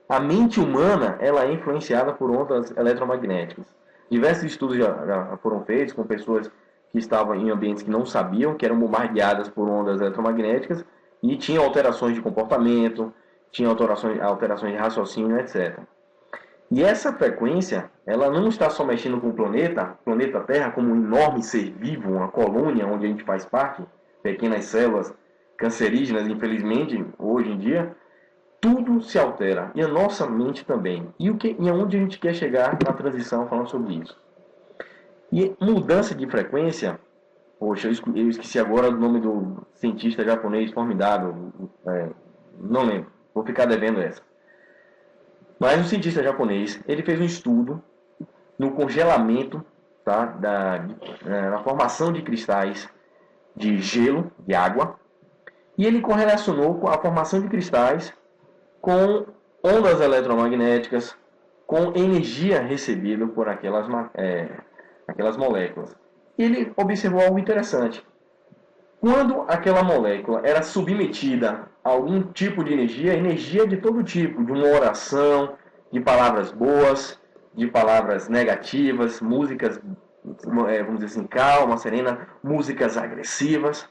A mente humana, ela é influenciada por ondas eletromagnéticas. Diversos estudos já foram feitos com pessoas que estavam em ambientes que não sabiam, que eram bombardeadas por ondas eletromagnéticas e tinham alterações de comportamento, tinham alterações de raciocínio, etc. E essa frequência, ela não está só mexendo com o planeta Terra, como um enorme ser vivo, uma colônia onde a gente faz parte, pequenas células cancerígenas, infelizmente, hoje em dia, tudo se altera. E a nossa mente também. E aonde a gente quer chegar na transição falando sobre isso? E mudança de frequência, poxa, eu esqueci agora o nome do cientista japonês formidável, não lembro, vou ficar devendo essa. Mas um cientista japonês, ele fez um estudo no congelamento, tá, na formação de cristais de gelo, de água, e ele correlacionou com a formação de cristais com ondas eletromagnéticas, com energia recebida por aquelas moléculas. E ele observou algo interessante. Quando aquela molécula era submetida a algum tipo de energia de todo tipo, de uma oração, de palavras boas, de palavras negativas, músicas, vamos dizer assim, calma, serena, músicas agressivas,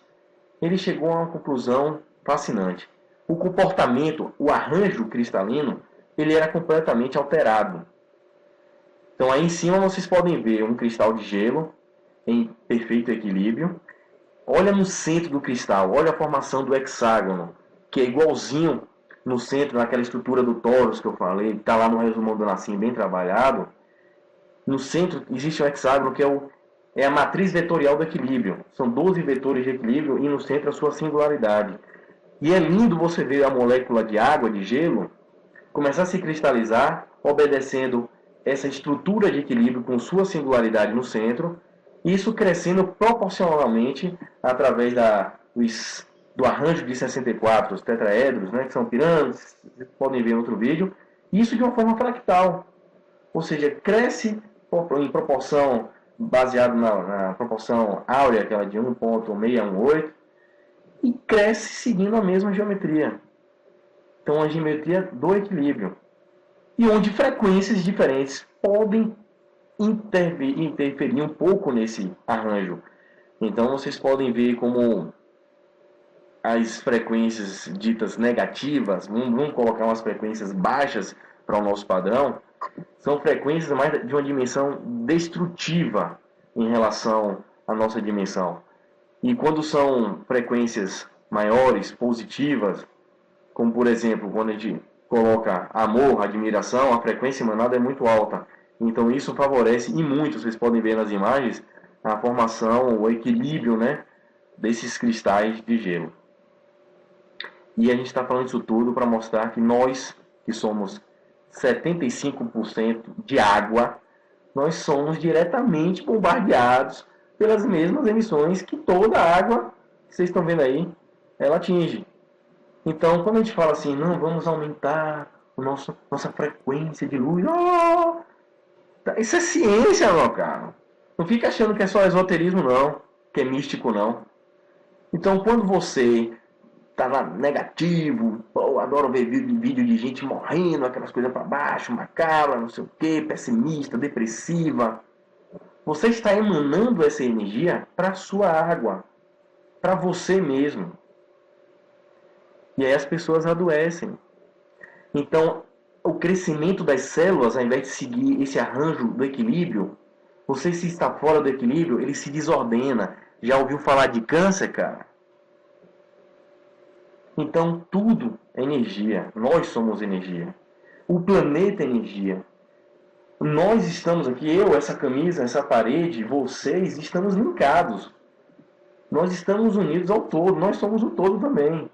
ele chegou a uma conclusão fascinante. O comportamento, o arranjo cristalino, ele era completamente alterado. Então aí em cima vocês podem ver um cristal de gelo em perfeito equilíbrio. Olha no centro do cristal, olha a formação do hexágono, que é igualzinho no centro, naquela estrutura do torus que eu falei, está lá no resumão do Nassim, bem trabalhado. No centro existe o hexágono, que é a matriz vetorial do equilíbrio. São 12 vetores de equilíbrio e no centro a sua singularidade. E é lindo você ver a molécula de água, de gelo, começar a se cristalizar, obedecendo essa estrutura de equilíbrio com sua singularidade no centro, isso crescendo proporcionalmente através do arranjo de 64, os tetraedros, né, que são pirâmides, vocês podem ver em outro vídeo, isso de uma forma fractal, ou seja, cresce em proporção, baseado na proporção áurea, aquela de 1,618, e cresce seguindo a mesma geometria. Então, a geometria do equilíbrio. E onde frequências diferentes podem interferir um pouco nesse arranjo. Então, vocês podem ver como as frequências ditas negativas, vamos colocar umas frequências baixas para o nosso padrão, são frequências mais de uma dimensão destrutiva em relação à nossa dimensão. E quando são frequências maiores, positivas, como por exemplo, quando a gente coloca amor, admiração, a frequência emanada é muito alta. Então isso favorece, e muito, vocês podem ver nas imagens, a formação, o equilíbrio, né, desses cristais de gelo. E a gente está falando isso tudo para mostrar que nós, que somos 75% de água, nós somos diretamente bombardeados pelas mesmas emissões que toda a água que vocês estão vendo aí, ela atinge. Então, quando a gente fala assim, não, vamos aumentar nossa frequência de luz, isso é ciência, meu caro. Não fica achando que é só esoterismo, não, que é místico, não. Então, quando você tá lá negativo, adoro ver vídeo de gente morrendo, aquelas coisas para baixo, macabra, não sei o que, pessimista, depressiva, você está emanando essa energia para a sua água, para você mesmo. E aí as pessoas adoecem. Então, o crescimento das células, ao invés de seguir esse arranjo do equilíbrio, você se está fora do equilíbrio, ele se desordena. Já ouviu falar de câncer, cara? Então, tudo é energia. Nós somos energia. O planeta é energia. Nós estamos aqui, eu, essa camisa, essa parede, vocês, estamos linkados. Nós estamos unidos ao todo. Nós somos o todo também.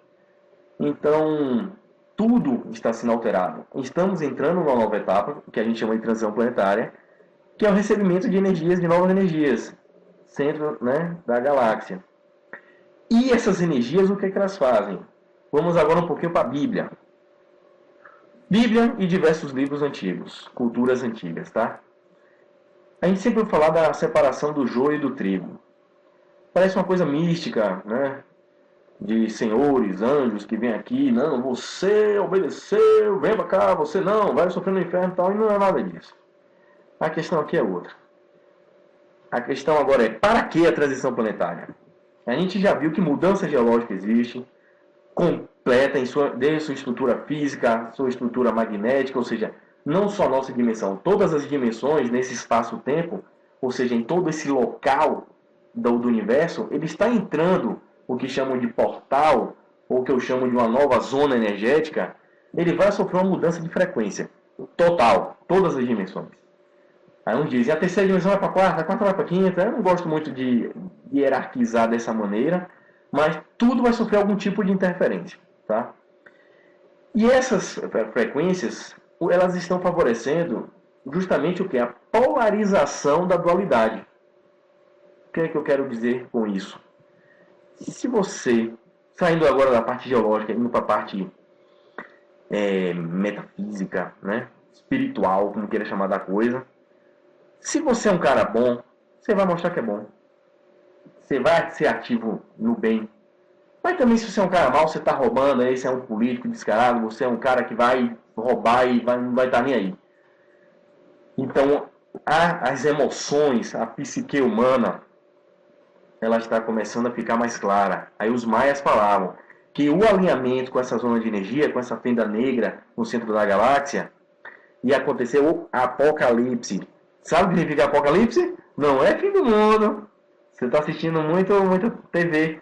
Então, tudo está sendo alterado. Estamos entrando numa nova etapa, que a gente chama de transição planetária, que é o recebimento de energias, de novas energias, centro, né, da galáxia. E essas energias, o que é que elas fazem? Vamos agora um pouquinho para a Bíblia. Bíblia e diversos livros antigos, culturas antigas, tá? A gente sempre vai falar da separação do joio e do trigo. Parece uma coisa mística, né? De senhores, anjos que vêm aqui, não, você obedeceu, vem pra cá, você não, vai sofrer no inferno e tal, e não é nada disso. A questão aqui é outra. A questão agora é, para que a transição planetária? A gente já viu que mudança geológica existe, completa desde sua estrutura física, sua estrutura magnética, ou seja, não só a nossa dimensão, todas as dimensões nesse espaço-tempo, ou seja, em todo esse local do universo, ele está entrando o que chamam de portal, ou que eu chamo de uma nova zona energética, ele vai sofrer uma mudança de frequência total, todas as dimensões. Aí uns dizem, a terceira dimensão vai para a quarta vai para a quinta. Eu não gosto muito de hierarquizar dessa maneira, mas tudo vai sofrer algum tipo de interferência, tá? E essas frequências, elas estão favorecendo justamente o que? A polarização da dualidade. O que é que eu quero dizer com isso? Se você, saindo agora da parte geológica, indo para a parte metafísica, né? Espiritual, como queira chamar da coisa, se você é um cara bom, você vai mostrar que é bom. Você vai ser ativo no bem. Mas também se você é um cara mau, você está roubando, aí você é um político descarado, você é um cara que vai roubar e não vai estar nem aí. Então, as emoções, a psique humana, ela está começando a ficar mais clara. Aí os maias falavam que o alinhamento com essa zona de energia, com essa fenda negra no centro da galáxia, ia acontecer o apocalipse. Sabe o que significa apocalipse? Não é fim do mundo. Você está assistindo muita TV.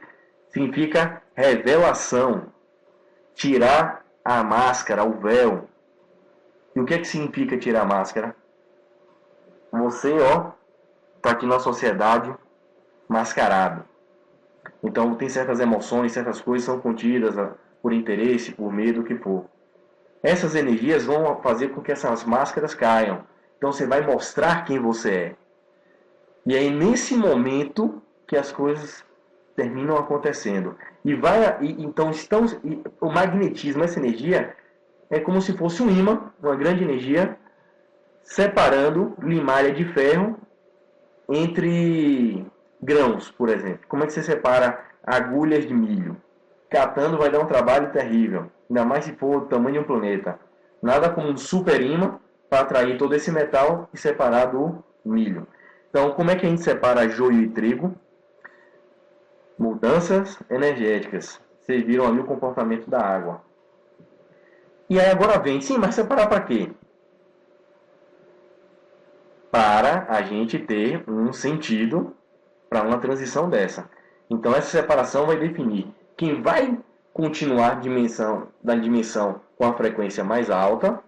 Significa revelação. Tirar a máscara, o véu. E o que significa tirar a máscara? Você, está aqui na sociedade mascarado. Então tem certas emoções, certas coisas são contidas por interesse, por medo, o que for. Essas energias vão fazer com que essas máscaras caiam. Então você vai mostrar quem você é. E aí nesse momento que as coisas terminam acontecendo. Então o magnetismo, essa energia, é como se fosse um ímã, uma grande energia, separando limalha de ferro entre grãos, por exemplo. Como é que você separa agulhas de milho? Catando vai dar um trabalho terrível, ainda mais se for o tamanho de um planeta. Nada como um super ímã para atrair todo esse metal e separar do milho. Então, como é que a gente separa joio e trigo? Mudanças energéticas. Vocês viram ali o comportamento da água. E aí agora vem, sim, mas separar para quê? Para a gente ter um sentido para uma transição dessa. Então essa separação vai definir quem vai continuar da dimensão com a frequência mais alta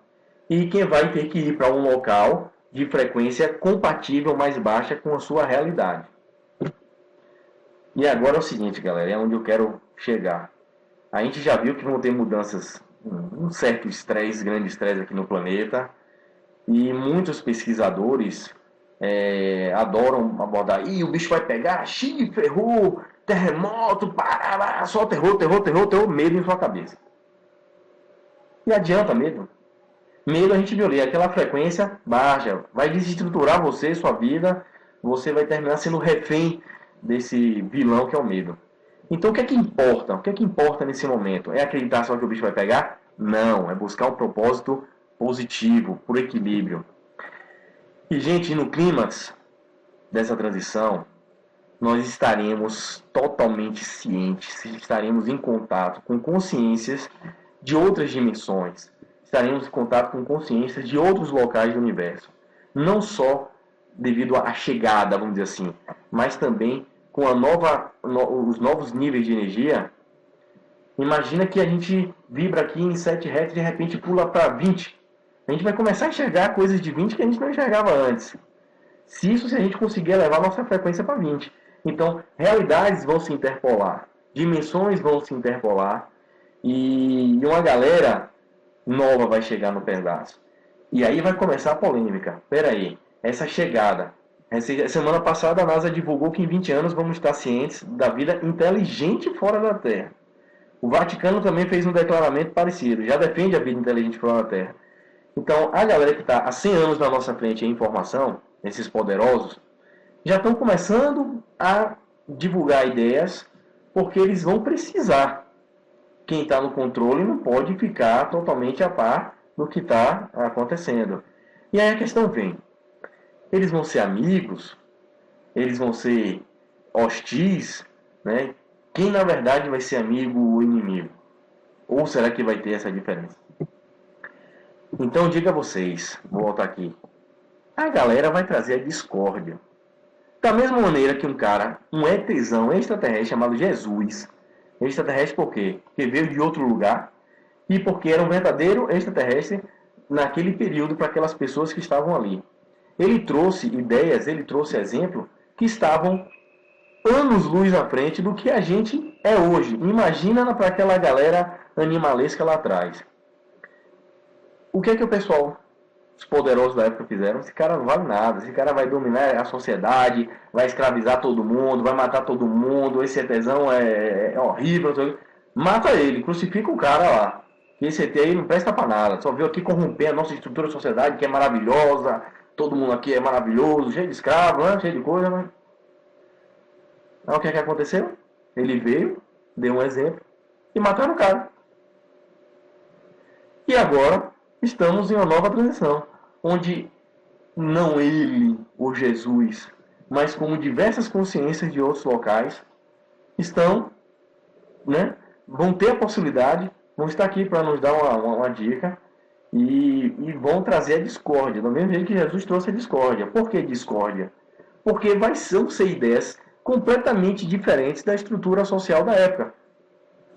e quem vai ter que ir para um local de frequência compatível mais baixa com a sua realidade. E agora é o seguinte, galera, é onde eu quero chegar. A gente já viu que vão ter mudanças, um certo estresse, grande estresse aqui no planeta, e muitos pesquisadores adoram abordar, o bicho vai pegar, ferrou, terremoto, só terror, medo em sua cabeça. E adianta medo? Medo a gente viu aquela frequência baixa, vai desestruturar você, sua vida, você vai terminar sendo refém desse vilão que é o medo. Então o que é que importa? O que é que importa nesse momento? É acreditar só que o bicho vai pegar? Não, é buscar um propósito positivo, por equilíbrio. E gente, no clímax dessa transição, nós estaremos totalmente cientes, estaremos em contato com consciências de outras dimensões, estaremos em contato com consciências de outros locais do universo. Não só devido à chegada, vamos dizer assim, mas também com os novos níveis de energia. Imagina que a gente vibra aqui em 7 Hz e de repente pula para 20. A gente vai começar a enxergar coisas de 20 que a gente não enxergava antes. Se a gente conseguir elevar nossa frequência para 20. Então, realidades vão se interpolar, dimensões vão se interpolar e uma galera nova vai chegar no pedaço. E aí vai começar a polêmica. Espera aí, essa chegada Semana passada a NASA divulgou que em 20 anos vamos estar cientes da vida inteligente fora da Terra. O Vaticano também fez um declaramento parecido, já defende a vida inteligente fora da Terra. Então, a galera que está há 100 anos na nossa frente em informação, esses poderosos, já estão começando a divulgar ideias, porque eles vão precisar. Quem está no controle não pode ficar totalmente a par do que está acontecendo. E aí a questão vem, eles vão ser amigos? Eles vão ser hostis? Né? Quem na verdade vai ser amigo ou inimigo? Ou será que vai ter essa diferença? Então diga a vocês, vou voltar aqui, a galera vai trazer a discórdia. Da mesma maneira que um ETzão extraterrestre chamado Jesus, extraterrestre por quê? Porque veio de outro lugar e porque era um verdadeiro extraterrestre naquele período para aquelas pessoas que estavam ali. Ele trouxe ideias, ele trouxe exemplos que estavam anos-luz à frente do que a gente é hoje. Imagina para aquela galera animalesca lá atrás. O que é que o pessoal, os poderosos da época fizeram? Esse cara não vale nada, esse cara vai dominar a sociedade, vai escravizar todo mundo, vai matar todo mundo, esse ETzão é horrível. Mata ele, crucifica o cara lá. Esse ET aí não presta pra nada, só veio aqui corromper a nossa estrutura de sociedade, que é maravilhosa, todo mundo aqui é maravilhoso, cheio de escravo, né? Cheio de coisa, né? Aí o que é que aconteceu? Ele veio, deu um exemplo e mataram o cara. E agora estamos em uma nova transição, onde não ele, ou Jesus, mas como diversas consciências de outros locais estão, né, vão ter a possibilidade, vão estar aqui para nos dar uma dica e vão trazer a discórdia, do mesmo jeito que Jesus trouxe a discórdia. Por que discórdia? Porque vão ser ideias completamente diferentes da estrutura social da época.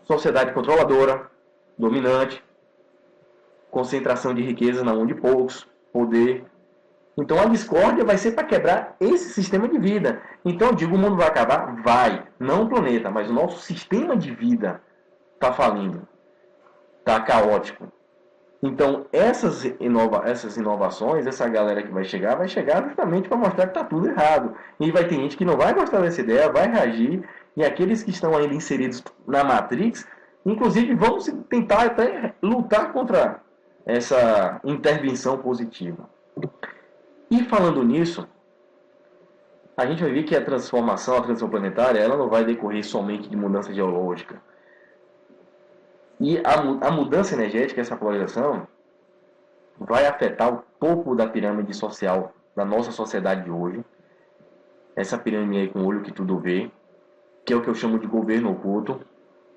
Sociedade controladora, dominante, concentração de riqueza na mão de poucos, poder. Então a discórdia vai ser para quebrar esse sistema de vida. Então eu digo, o mundo vai acabar? Vai. Não o planeta, mas o nosso sistema de vida está falindo. Está caótico. Então essas inovações, essa galera que vai chegar justamente para mostrar que está tudo errado. E vai ter gente que não vai gostar dessa ideia, vai reagir. E aqueles que estão ainda inseridos na Matrix, inclusive vão tentar até lutar contra essa intervenção positiva. E falando nisso, a gente vai ver que a transição planetária, ela não vai decorrer somente de mudança geológica. E a mudança energética, essa polarização, vai afetar o topo da pirâmide social da nossa sociedade de hoje. Essa pirâmide aí com o olho que tudo vê, que é o que eu chamo de governo oculto.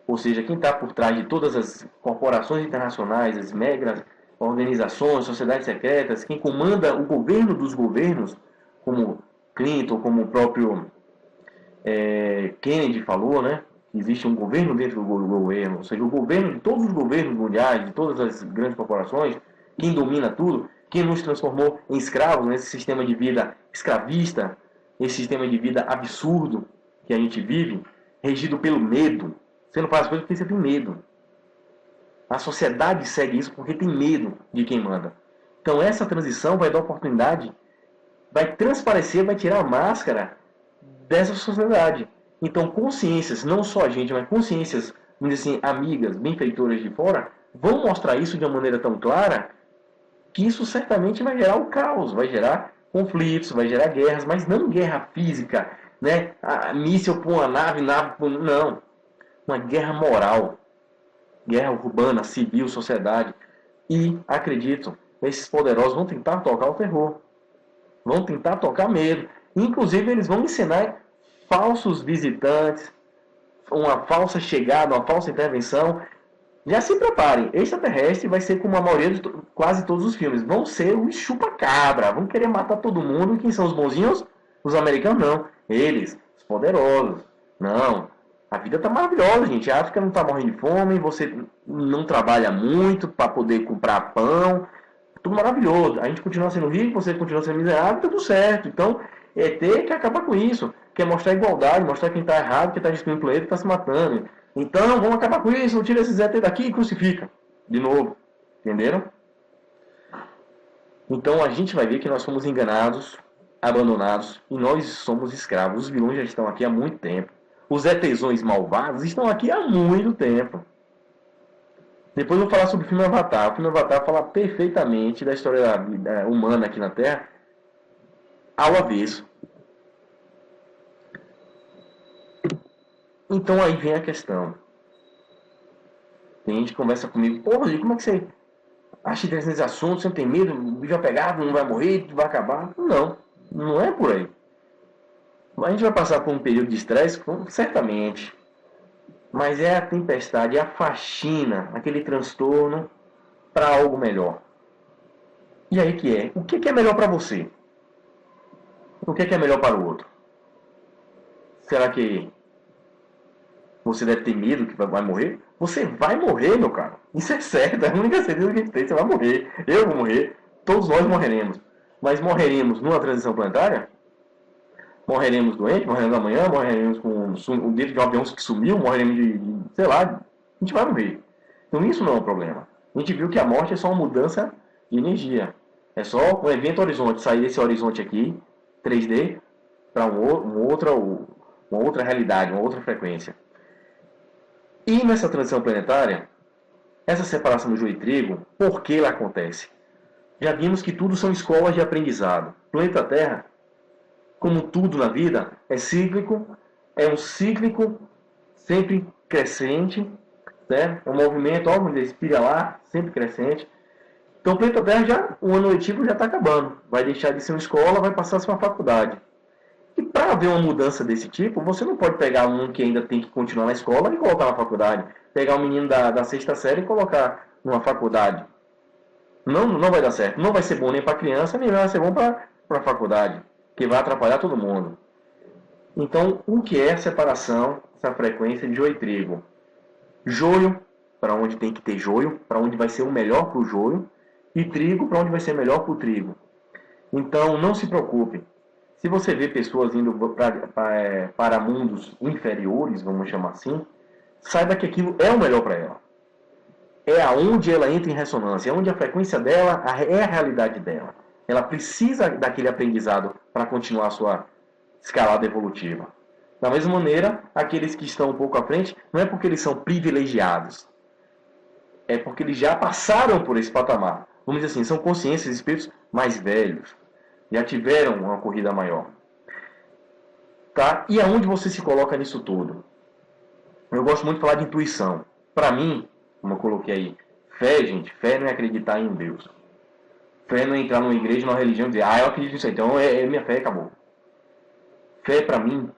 Ou seja, quem está por trás de todas as corporações internacionais, as megas organizações, sociedades secretas, quem comanda o governo dos governos, como Clinton, como o próprio Kennedy falou, né? Existe um governo dentro do governo, ou seja, o governo de todos os governos mundiais, de todas as grandes corporações, quem domina tudo, quem nos transformou em escravos nesse sistema de vida escravista, esse sistema de vida absurdo que a gente vive, regido pelo medo. Você não faz as coisas porque você tem medo. A sociedade segue isso porque tem medo de quem manda. Então essa transição vai dar oportunidade, vai transparecer, vai tirar a máscara dessa sociedade. Então consciências, não só a gente, mas consciências, vamos dizer assim, amigas, benfeitoras de fora, vão mostrar isso de uma maneira tão clara que isso certamente vai gerar o caos, vai gerar conflitos, vai gerar guerras, mas não guerra física, né? Míssil por uma nave por... Não. Uma guerra moral. Guerra urbana, civil, sociedade. E, acredito, esses poderosos vão tentar tocar o terror. Vão tentar tocar medo. Inclusive, eles vão ensinar falsos visitantes, uma falsa chegada, uma falsa intervenção. Já se preparem. Extraterrestre vai ser como a maioria de quase todos os filmes. Vão ser os chupa-cabra. Vão querer matar todo mundo. Quem são os bonzinhos? Os americanos não. Eles, os poderosos. Não. A vida tá maravilhosa, gente. A África não tá morrendo de fome, você não trabalha muito para poder comprar pão. Tudo maravilhoso. A gente continua sendo rico, você continua sendo miserável, tudo certo. Então, ter que acabar com isso. Quer mostrar igualdade, mostrar quem tá errado, quem tá destruindo o planeta, tá se matando. Então, vamos acabar com isso, tira esses ET daqui e crucifica. De novo. Entenderam? Então, a gente vai ver que nós fomos enganados abandonados e nós somos escravos. Os vilões já estão aqui há muito tempo. Os ETzões malvados estão aqui há muito tempo. Depois eu vou falar sobre o filme Avatar. O filme Avatar fala perfeitamente da história da vida humana aqui na Terra ao avesso. Então aí vem a questão. Tem gente que conversa comigo, pô, Rodrigo, como é que você acha interessante esse assunto? Você não tem medo? O bicho vai pegar, não vai morrer, vai acabar? Não, não é por aí. A gente vai passar por um período de estresse, certamente. Mas é a tempestade, é a faxina, aquele transtorno para algo melhor. E aí que é? O que é melhor para você? O que é melhor para o outro? Será que você deve ter medo que vai morrer? Você vai morrer, meu caro. Isso é certo, é a única certeza que a gente tem. Você vai morrer. Eu vou morrer. Todos nós morreremos. Mas morreremos numa transição planetária? Morreremos doentes? Morreremos amanhã? Morreremos com um dedo de um avião que sumiu? Morreremos de sei lá. A gente vai morrer. Então isso não é um problema. A gente viu que a morte é só uma mudança de energia. É só um evento horizonte. Sair desse horizonte aqui, 3D, para uma outra realidade, uma outra frequência. E nessa transição planetária, essa separação do joio e trigo, por que ela acontece? Já vimos que tudo são escolas de aprendizado. O planeta Terra, como tudo na vida, é cíclico, é um cíclico sempre crescente, né? É um movimento, ó, espiral, sempre crescente. Então o planeta Terra, o ano letivo já está acabando. Vai deixar de ser uma escola, vai passar a ser uma faculdade. E para haver uma mudança desse tipo, você não pode pegar um que ainda tem que continuar na escola e colocar na faculdade. Pegar um menino da sexta série e colocar numa faculdade. Não vai dar certo. Não vai ser bom nem para a criança, nem vai ser bom para a faculdade. Que vai atrapalhar todo mundo. Então, o que é a separação, essa frequência de joio e trigo? Joio, para onde tem que ter joio, para onde vai ser o melhor para o joio. E trigo, para onde vai ser melhor para o trigo. Então, não se preocupe. Se você vê pessoas indo para mundos inferiores, vamos chamar assim, saiba que aquilo é o melhor para ela. É aonde ela entra em ressonância, é onde a frequência dela é a realidade dela. Ela precisa daquele aprendizado para continuar a sua escalada evolutiva. Da mesma maneira, aqueles que estão um pouco à frente, não é porque eles são privilegiados, é porque eles já passaram por esse patamar. Vamos dizer assim, são consciências, espíritos mais velhos, já tiveram uma corrida maior. Tá? E aonde você se coloca nisso tudo? Eu gosto muito de falar de intuição. Para mim, como eu coloquei aí, fé, gente, fé não é acreditar em Deus. Fé não é entrar numa igreja, numa religião e dizer, eu acredito nisso aí, então é minha fé e acabou. Fé, para mim,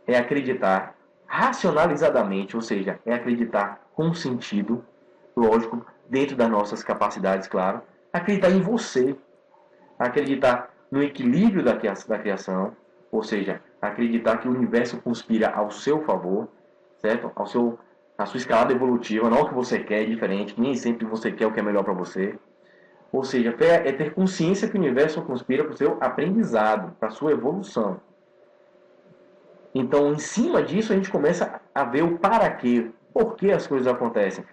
é acreditar racionalizadamente, ou seja, é acreditar com sentido, lógico, dentro das nossas capacidades, claro. Acreditar em você, acreditar no equilíbrio da criação, ou seja, acreditar que o universo conspira ao seu favor, certo? A sua escalada evolutiva, não o que você quer, é diferente, nem sempre você quer o que é melhor para você. Ou seja, é ter consciência que o universo conspira para o seu aprendizado, para a sua evolução. Então, em cima disso, a gente começa a ver o para quê, por que as coisas acontecem.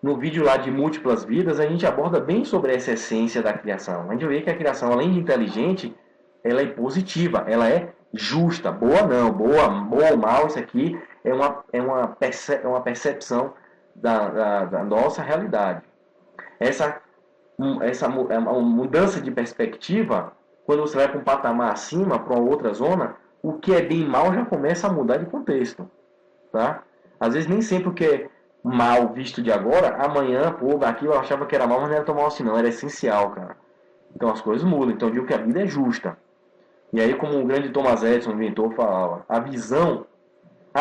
No vídeo lá de múltiplas vidas, a gente aborda bem sobre essa essência da criação. A gente vê que a criação, além de inteligente, ela é positiva, ela é justa. Boa não, boa ou mal, isso aqui é uma percepção da nossa realidade. Essa uma mudança de perspectiva, quando você vai para um patamar acima, para uma outra zona, o que é bem e mal já começa a mudar de contexto. Tá? Às vezes nem sempre o que é mal visto de agora, amanhã, pô, aquilo eu achava que era mal, mas não era tão mal assim não, era essencial, cara. Então as coisas mudam, então eu digo que a vida é justa. E aí, como o grande Thomas Edison, inventor, falava, a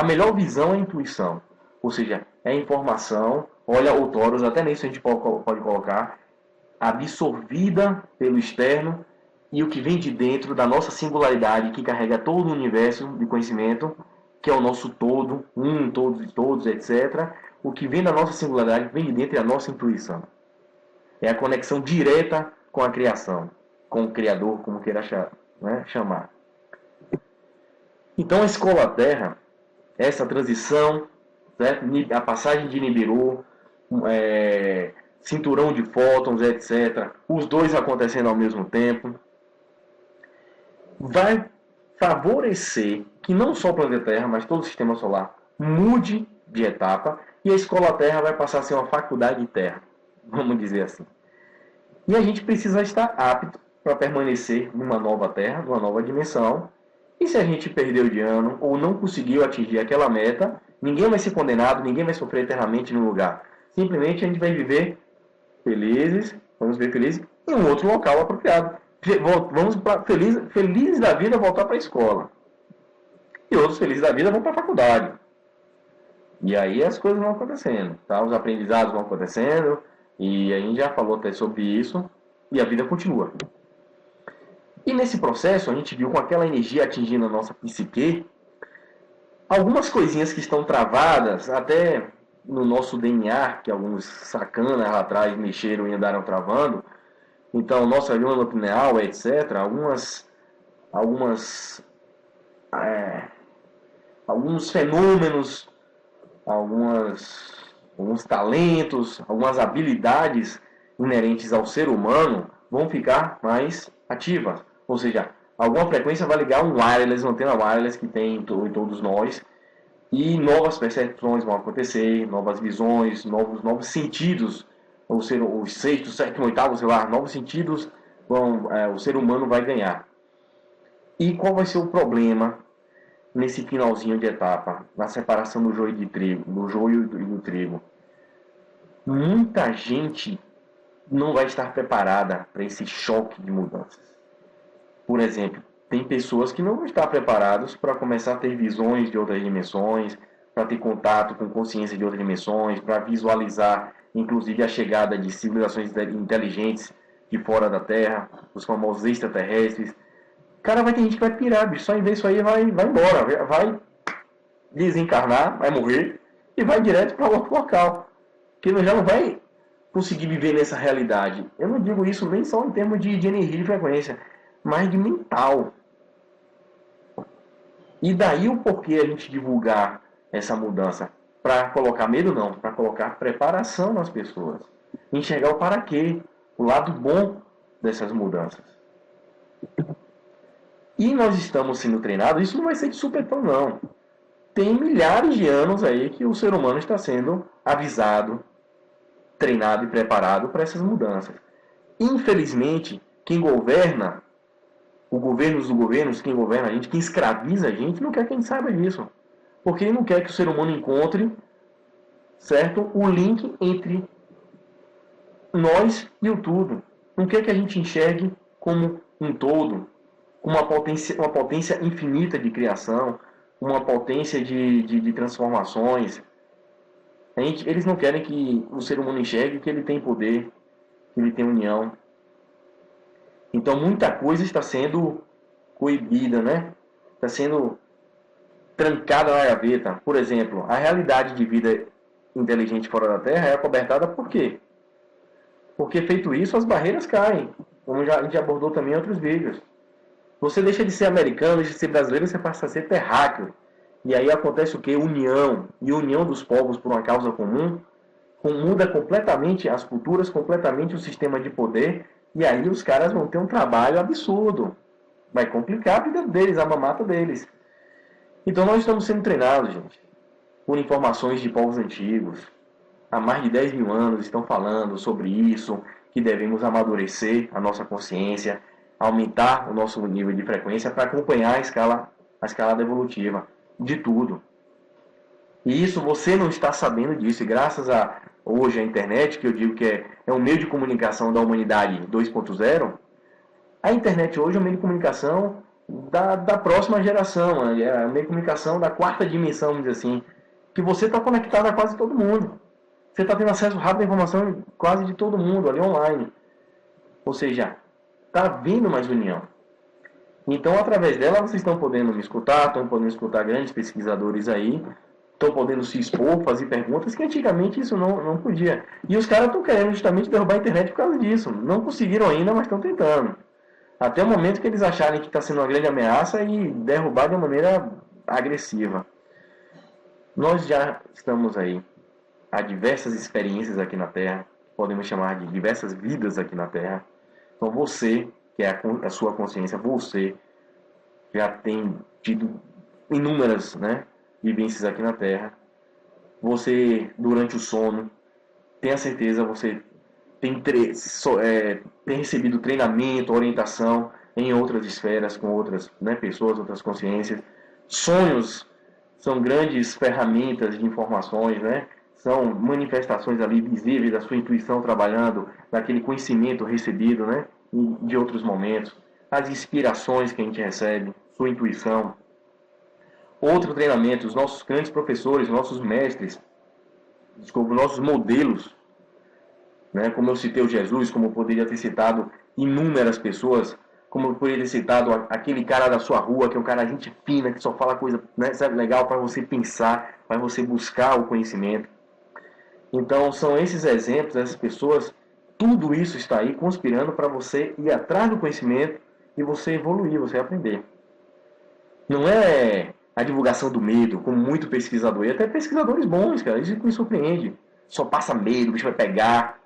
melhor visão é a intuição. Ou seja, é a informação, olha o Taurus, até nisso a gente pode colocar, absorvida pelo externo e o que vem de dentro da nossa singularidade, que carrega todo o universo de conhecimento, que é o nosso todo, todos e todos, etc. O que vem da nossa singularidade vem de dentro da nossa intuição. É a conexão direta com a criação, com o Criador, como queira chamar. Então a escola Terra, essa transição, certo? A passagem de Nibiru, cinturão de fótons, etc. Os dois acontecendo ao mesmo tempo. vai favorecer que não só o planeta Terra, mas todo o sistema solar mude de etapa e a escola Terra vai passar a ser uma faculdade de Terra, vamos dizer assim. E a gente precisa estar apto para permanecer numa nova Terra, numa nova dimensão. E se a gente perdeu de ano ou não conseguiu atingir aquela meta, ninguém vai ser condenado, ninguém vai sofrer eternamente no lugar. Simplesmente a gente vai viver felizes, vamos viver felizes em um outro local apropriado. Vamos para felizes da vida voltar para a escola. E outros felizes da vida vão para a faculdade. E aí as coisas vão acontecendo, tá? Os aprendizados vão acontecendo, e a gente já falou até sobre isso, e a vida continua. E nesse processo, a gente viu com aquela energia atingindo a nossa psique, algumas coisinhas que estão travadas, até no nosso DNA, que alguns sacanas lá atrás mexeram e andaram travando. Então, nossa glândula pineal, etc., alguns fenômenos, alguns talentos, algumas habilidades inerentes ao ser humano vão ficar mais ativas. Ou seja, alguma frequência vai ligar um wireless, uma antena wireless que tem em todos nós, e novas percepções vão acontecer, novas visões, novos sentidos, ou seja, o sexto, sétimo, oitavo, sei lá, novos sentidos o ser humano vai ganhar. E qual vai ser o problema nesse finalzinho de etapa, na separação do joio e do trigo? Muita gente não vai estar preparada para esse choque de mudanças. Por exemplo, tem pessoas que não vão estar preparadas para começar a ter visões de outras dimensões, para ter contato com consciência de outras dimensões, para visualizar, inclusive, a chegada de civilizações inteligentes de fora da Terra, os famosos extraterrestres. Cara, vai ter gente que vai pirar, bicho. Só em ver isso aí vai embora, vai desencarnar, vai morrer e vai direto para outro local. Que já não vai conseguir viver nessa realidade. Eu não digo isso nem só em termos de energia e frequência, mas de mental. E daí o porquê a gente divulgar essa mudança? Para colocar medo não, para colocar preparação nas pessoas. Enxergar o para quê, o lado bom dessas mudanças. E nós estamos sendo treinados, isso não vai ser de supetão não. Tem milhares de anos aí que o ser humano está sendo avisado, treinado e preparado para essas mudanças. Infelizmente, quem governa, o governo dos governos, quem governa a gente, quem escraviza a gente, não quer que a gente saiba disso. Porque ele não quer que o ser humano encontre, certo, o link entre nós e o tudo. Não quer que a gente enxergue como um todo, uma potência infinita de criação, uma potência de transformações. Eles não querem que o ser humano enxergue que ele tem poder, que ele tem união. Então muita coisa está sendo coibida, né? Está sendo trancada na gaveta. Por exemplo, a realidade de vida inteligente fora da Terra é acobertada por quê? Porque feito isso, as barreiras caem. Como a gente abordou também em outros vídeos. Você deixa de ser americano, deixa de ser brasileiro, você passa a ser terráqueo. E aí acontece o quê? União. E união dos povos por uma causa comum muda completamente as culturas, completamente o sistema de poder. E aí os caras vão ter um trabalho absurdo. Vai complicar a vida deles, a mamata deles. Então nós estamos sendo treinados, gente, por informações de povos antigos. Há mais de 10 mil anos estão falando sobre isso, que devemos amadurecer a nossa consciência, aumentar o nosso nível de frequência para acompanhar a escalada evolutiva de tudo. E isso você não está sabendo disso. E graças a hoje a internet, que eu digo que é um meio de comunicação da humanidade 2.0, a internet hoje é um meio de comunicação da próxima geração, é um meio de comunicação da quarta dimensão, vamos dizer assim, que você está conectado a quase todo mundo. Você está tendo acesso rápido à informação quase de todo mundo, ali online. Ou seja, está vindo mais união. Então, através dela, vocês estão podendo me escutar, estão podendo escutar grandes pesquisadores aí, estão podendo se expor, fazer perguntas, que antigamente isso não podia. E os caras estão querendo justamente derrubar a internet por causa disso. Não conseguiram ainda, mas estão tentando. Até o momento que eles acharem que está sendo uma grande ameaça e derrubar de uma maneira agressiva. Nós já estamos aí há diversas experiências aqui na Terra, podemos chamar de diversas vidas aqui na Terra. Então você, que é a sua consciência, você já tem tido inúmeras, né, vivências aqui na Terra. Você, durante o sono, tenha certeza, você tem recebido treinamento, orientação em outras esferas, com outras, né, pessoas, outras consciências. Sonhos são grandes ferramentas de informações, né? São manifestações ali visíveis da sua intuição trabalhando, daquele conhecimento recebido, né, de outros momentos. As inspirações que a gente recebe, sua intuição. Outro treinamento, os nossos grandes professores, nossos mestres, desculpa, nossos modelos, né? Como eu citei o Jesus, como eu poderia ter citado inúmeras pessoas, como eu poderia ter citado aquele cara da sua rua, que é um cara gente fina, que só fala coisa, né, sabe, legal para você pensar, para você buscar o conhecimento. Então, são esses exemplos, essas pessoas, tudo isso está aí conspirando para você ir atrás do conhecimento e você evoluir, você aprender. Não é a divulgação do medo, como muito pesquisador, e até pesquisadores bons, cara, isso me surpreende. Só passa medo, o bicho vai pegar,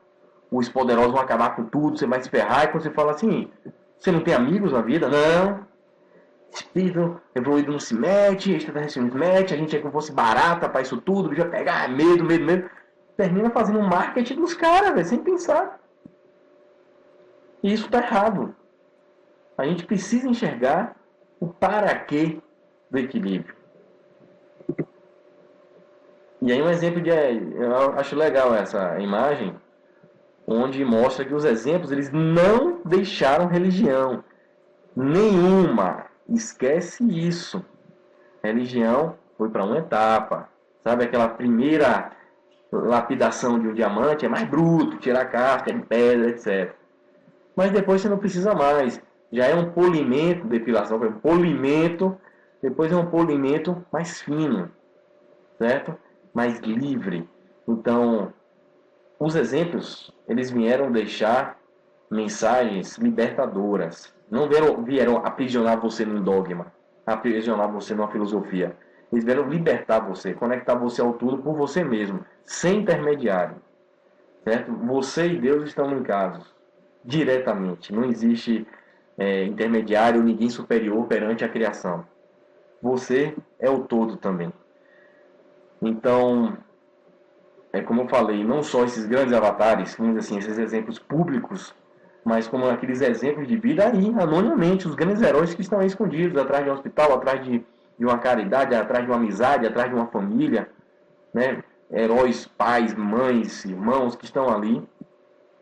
os poderosos vão acabar com tudo, você vai se ferrar, e quando você fala assim, você não tem amigos na vida? Não. Espírito evoluído não se mete, extraterrestre não se mete, a gente é como fosse barata para isso tudo, o bicho vai pegar, medo, medo, medo. Termina fazendo um marketing dos caras, sem pensar. E isso tá errado. A gente precisa enxergar o para quê do equilíbrio. E aí um exemplo eu acho legal essa imagem, onde mostra que os exemplos eles não deixaram religião nenhuma. Esquece isso. Religião foi para uma etapa. Sabe aquela primeira lapidação de um diamante é mais bruto, tirar a casca de pedra, etc. Mas depois você não precisa mais. Já é um polimento, depilação, um polimento, depois é um polimento mais fino, certo? Mais livre. Então, os exemplos, eles vieram deixar mensagens libertadoras. Não vieram aprisionar você num dogma, aprisionar você numa filosofia. Eles vieram libertar você, conectar você ao tudo por você mesmo, sem intermediário. Certo? Você e Deus estão ligados diretamente. Não existe intermediário, ninguém superior perante a criação. Você é o todo também. Então, como eu falei, não só esses grandes avatares, vamos dizer assim, esses exemplos públicos, mas como aqueles exemplos de vida aí, anonimamente, os grandes heróis que estão aí escondidos, atrás de um hospital, atrás de uma caridade, atrás de uma amizade, atrás de uma família, né? Heróis, pais, mães, irmãos que estão ali,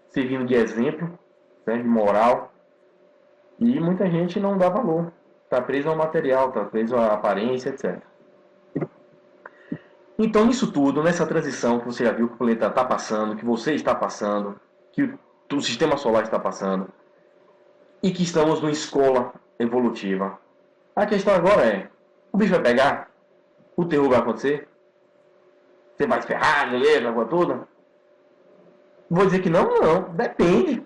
servindo de exemplo, né? De moral, e muita gente não dá valor, está preso ao material, está preso à aparência, etc. Então, nisso tudo, nessa transição que você já viu que o planeta está passando, que você está passando, que o sistema solar está passando, e que estamos numa escola evolutiva, a questão agora é, o bicho vai pegar? O terror vai acontecer? Você vai se ferrar, beleza, água toda? Vou dizer que não, não. Depende.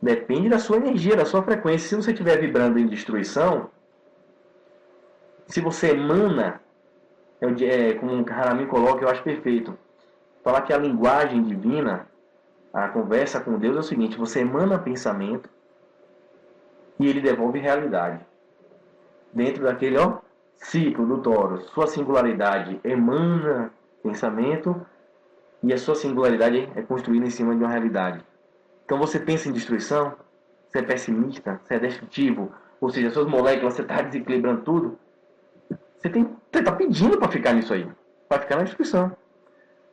Depende da sua energia, da sua frequência. Se você estiver vibrando em destruição, se você emana, como um Harami coloca, eu acho perfeito. Falar que a linguagem divina, a conversa com Deus é o seguinte, você emana pensamento e ele devolve realidade. Dentro daquele ciclo do Toro, sua singularidade emana pensamento e a sua singularidade é construída em cima de uma realidade. Então você pensa em destruição, você é pessimista, você é destrutivo, ou seja, suas moléculas, você está desequilibrando tudo, você está pedindo para ficar nisso aí, para ficar na destruição.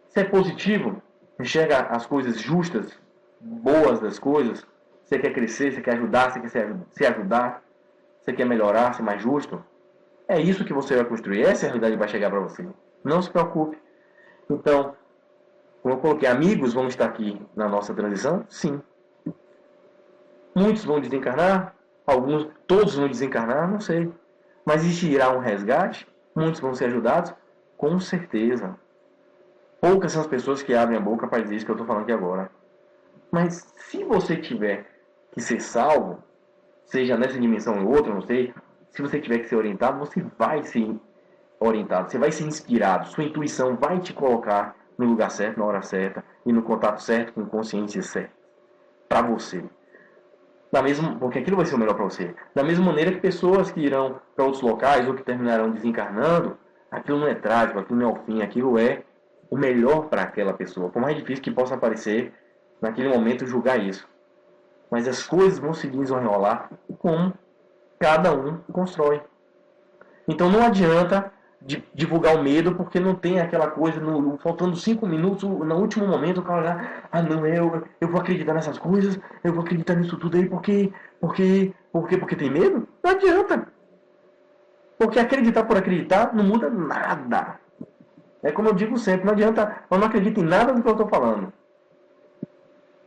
Você é positivo, enxerga as coisas justas, boas das coisas, você quer crescer, você quer ajudar, você quer se ajudar, você quer melhorar, ser mais justo, é isso que você vai construir, essa realidade vai chegar para você. Não se preocupe. Então, como eu coloquei, amigos vão estar aqui na nossa transição? Sim. Muitos vão desencarnar, todos vão desencarnar, não sei. Mas existirá um resgate? Muitos vão ser ajudados? Com certeza. Poucas são as pessoas que abrem a boca para dizer isso que eu estou falando aqui agora. Mas se você tiver que ser salvo, seja nessa dimensão ou outra, não sei, se você tiver que ser orientado, você vai ser orientado, você vai ser inspirado, sua intuição vai te colocar no lugar certo, na hora certa e no contato certo com consciência certa para você. Porque aquilo vai ser o melhor para você. Da mesma maneira que pessoas que irão para outros locais ou que terminarão desencarnando, aquilo não é trágico, aquilo não é o fim, aquilo é o melhor para aquela pessoa. Por mais difícil que possa parecer, naquele momento, julgar isso. Mas as coisas vão se desenrolar como cada um constrói. Então não adianta divulgar o medo, porque não tem aquela coisa, faltando 5 minutos, no último momento, o cara já, não, eu vou acreditar nessas coisas, eu vou acreditar nisso tudo aí, porque tem medo? Não adianta. Porque acreditar por acreditar não muda nada. É como eu digo sempre, não adianta, eu não acredito em nada do que eu estou falando.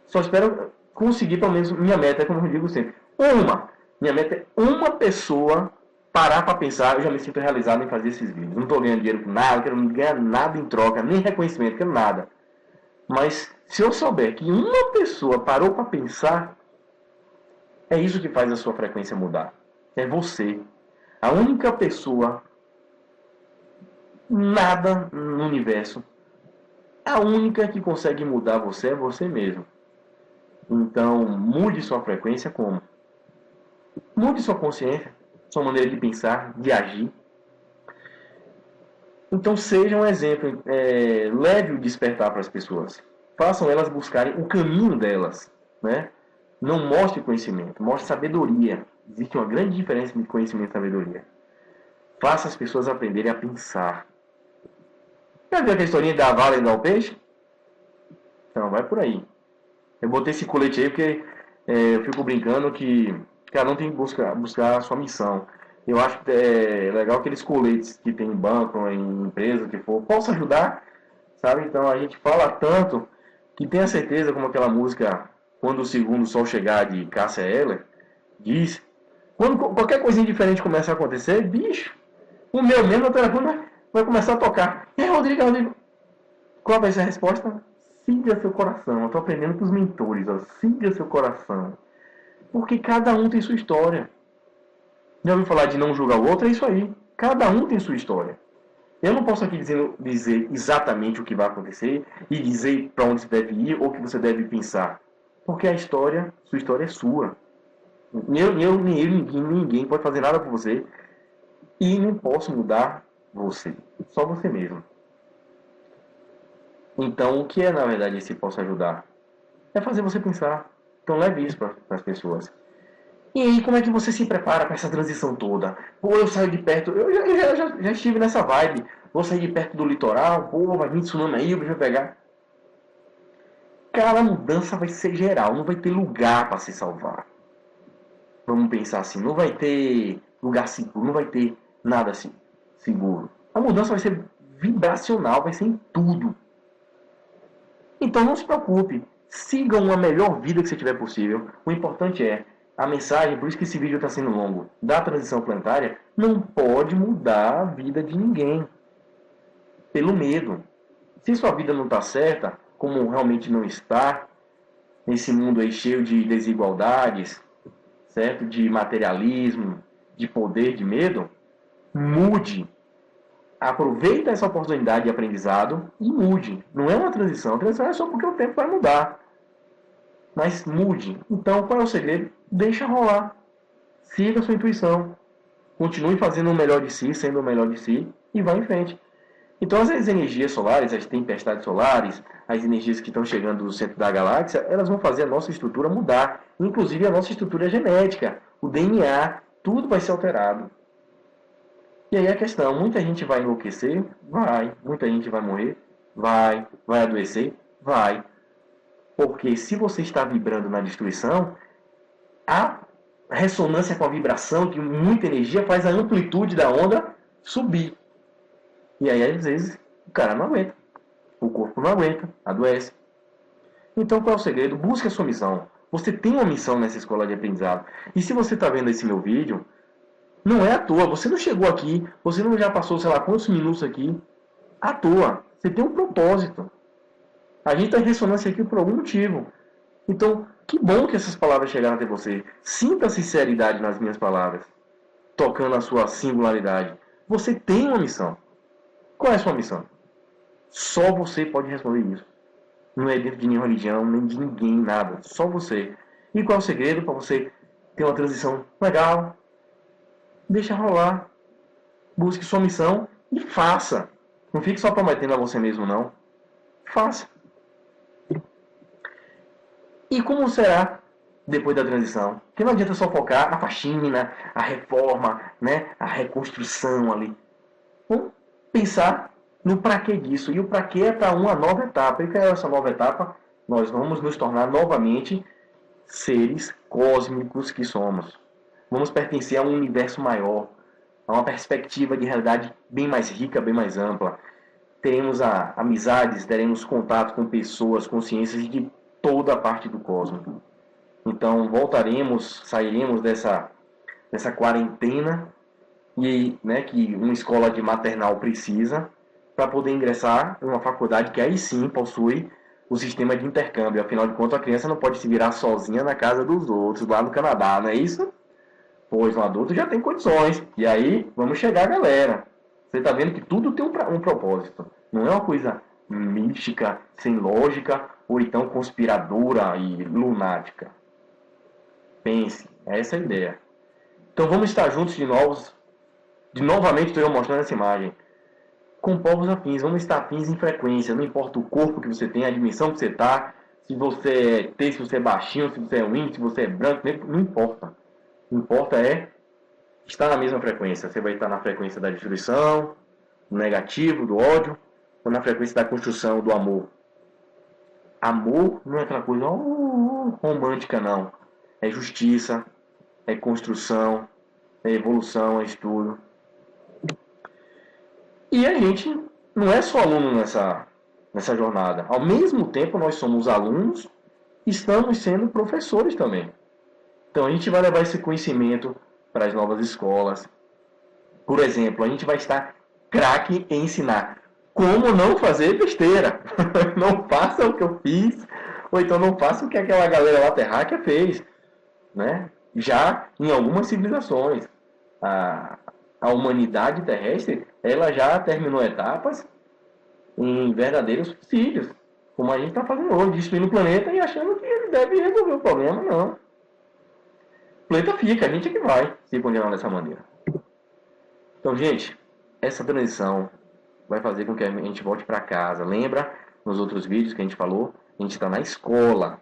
Só espero conseguir, pelo menos, minha meta, é como eu digo sempre. Minha meta é uma pessoa parar para pensar, eu já me sinto realizado em fazer esses vídeos. Não estou ganhando dinheiro com nada, não quero ganhar nada em troca, nem reconhecimento, não quero nada. Mas se eu souber que uma pessoa parou para pensar, é isso que faz a sua frequência mudar. É você. A única pessoa, nada no universo, a única que consegue mudar você é você mesmo. Então, mude sua frequência como? Mude sua consciência, sua maneira de pensar, de agir. Então seja um exemplo, leve o despertar para as pessoas. Façam elas buscarem o caminho delas. Né? Não mostre conhecimento, mostre sabedoria. Existe uma grande diferença entre conhecimento e sabedoria. Faça as pessoas aprenderem a pensar. Já viu aquela historinha da vala e do peixe? Então, vai por aí. Eu botei esse colete aí porque eu fico brincando que cada um tem que buscar a sua missão. Eu acho que é legal aqueles coletes que tem em banco, em empresa, que for, possa ajudar, sabe? Então a gente fala tanto que tenha certeza, como aquela música Quando o Segundo Sol Chegar, de Cássia Eller, diz, quando qualquer coisinha diferente começa a acontecer, bicho, o meu mesmo, o telefone vai começar a tocar. E aí, Rodrigo, qual vai ser a resposta? Siga seu coração. Eu estou aprendendo com os mentores, ó. Siga seu coração. Porque cada um tem sua história. Já ouviu falar de não julgar o outro? É isso aí. Cada um tem sua história. Eu não posso aqui dizer exatamente o que vai acontecer e dizer para onde você deve ir ou o que você deve pensar. Porque a história, sua história é sua. Ninguém pode fazer nada por você. E não posso mudar você. Só você mesmo. Então, o que é, na verdade, esse posso ajudar? É fazer você pensar. Então, leve isso para as pessoas. E aí, como é que você se prepara para essa transição toda? Pô, eu saio de perto, já estive nessa vibe. Vou sair de perto do litoral, pô, vai vir tsunami aí, o bicho vai pegar. Cara, a mudança vai ser geral, não vai ter lugar para se salvar. Vamos pensar assim, não vai ter lugar seguro, não vai ter nada assim seguro. A mudança vai ser vibracional, vai ser em tudo. Então não se preocupe, siga uma melhor vida que você tiver possível. O importante é a mensagem, por isso que esse vídeo está sendo longo, da transição planetária, não pode mudar a vida de ninguém. Pelo medo. Se sua vida não está certa, como realmente não está, nesse mundo aí cheio de desigualdades, certo? De materialismo, de poder, de medo, mude. Aproveita essa oportunidade de aprendizado e mude. Não é uma transição. A transição é só porque o tempo vai mudar. Mas mude. Então, qual é o segredo? Deixa rolar. Siga a sua intuição. Continue fazendo o melhor de si, sendo o melhor de si, e vá em frente. Então, as energias solares, as tempestades solares, as energias que estão chegando do centro da galáxia, elas vão fazer a nossa estrutura mudar. Inclusive a nossa estrutura genética, o DNA, tudo vai ser alterado. E aí a questão, muita gente vai enlouquecer? Vai. Muita gente vai morrer? Vai. Vai adoecer? Vai. Porque se você está vibrando na destruição, a ressonância com a vibração de muita energia faz a amplitude da onda subir. E aí, às vezes, o cara não aguenta. O corpo não aguenta, adoece. Então, qual é o segredo? Busque a sua missão. Você tem uma missão nessa escola de aprendizado. E se você está vendo esse meu vídeo, não é à toa. Você não chegou aqui, você não já passou, sei lá, quantos minutos aqui, à toa. Você tem um propósito. A gente está em ressonância aqui por algum motivo. Então, que bom que essas palavras chegaram até você. Sinta a sinceridade nas minhas palavras, tocando a sua singularidade. Você tem uma missão. Qual é a sua missão? Só você pode responder isso. Não é dentro de nenhuma religião, nem de ninguém, nada. Só você. E qual é o segredo para você ter uma transição legal? Deixa rolar. Busque sua missão e faça. Não fique só prometendo a você mesmo, não. Faça. E como será depois da transição? Porque não adianta só focar na faxina, a reforma, né? A reconstrução ali. Vamos pensar no para que disso. E o para que é para uma nova etapa. E qual é essa nova etapa? Nós vamos nos tornar novamente seres cósmicos que somos. Vamos pertencer a um universo maior, a uma perspectiva de realidade bem mais rica, bem mais ampla. Teremos amizades, teremos contato com pessoas, consciências de toda a parte do cosmos. Então sairemos dessa quarentena e, né, que uma escola de maternal precisa para poder ingressar em uma faculdade que aí sim possui o sistema de intercâmbio. Afinal de contas, a criança não pode se virar sozinha na casa dos outros, lá no Canadá, não é isso? Pois um adulto já tem condições. E aí, vamos chegar, galera. Você está vendo que tudo tem um propósito. Não é uma coisa mística, sem lógica, ou então conspiradora e lunática. Pense, essa é a ideia. Então vamos estar juntos novamente estou eu mostrando essa imagem. Com povos afins, vamos estar afins em frequência, não importa o corpo que você tem, a dimensão que você está, se você é T, se você é baixinho, se você é índio, se você é branco, não importa. O que importa é estar na mesma frequência. Você vai estar na frequência da destruição, do negativo, do ódio, ou na frequência da construção, do amor. Amor não é aquela coisa romântica, não. É justiça, é construção, é evolução, é estudo. E a gente não é só aluno nessa jornada. Ao mesmo tempo, nós somos alunos, estamos sendo professores também. Então, a gente vai levar esse conhecimento para as novas escolas. Por exemplo, a gente vai estar craque em ensinar como não fazer besteira. Não faça o que eu fiz, ou então não faça o que aquela galera lá terráquea fez. Né? Já em algumas civilizações, a humanidade terrestre, ela já terminou etapas em verdadeiros suicídios, como a gente está fazendo hoje, destruindo o planeta e achando que ele deve resolver o problema. Não. O planeta fica, a gente é que vai se continuar dessa maneira. Então, gente, essa transição vai fazer com que a gente volte para casa. Lembra, nos outros vídeos que a gente falou, a gente está na escola.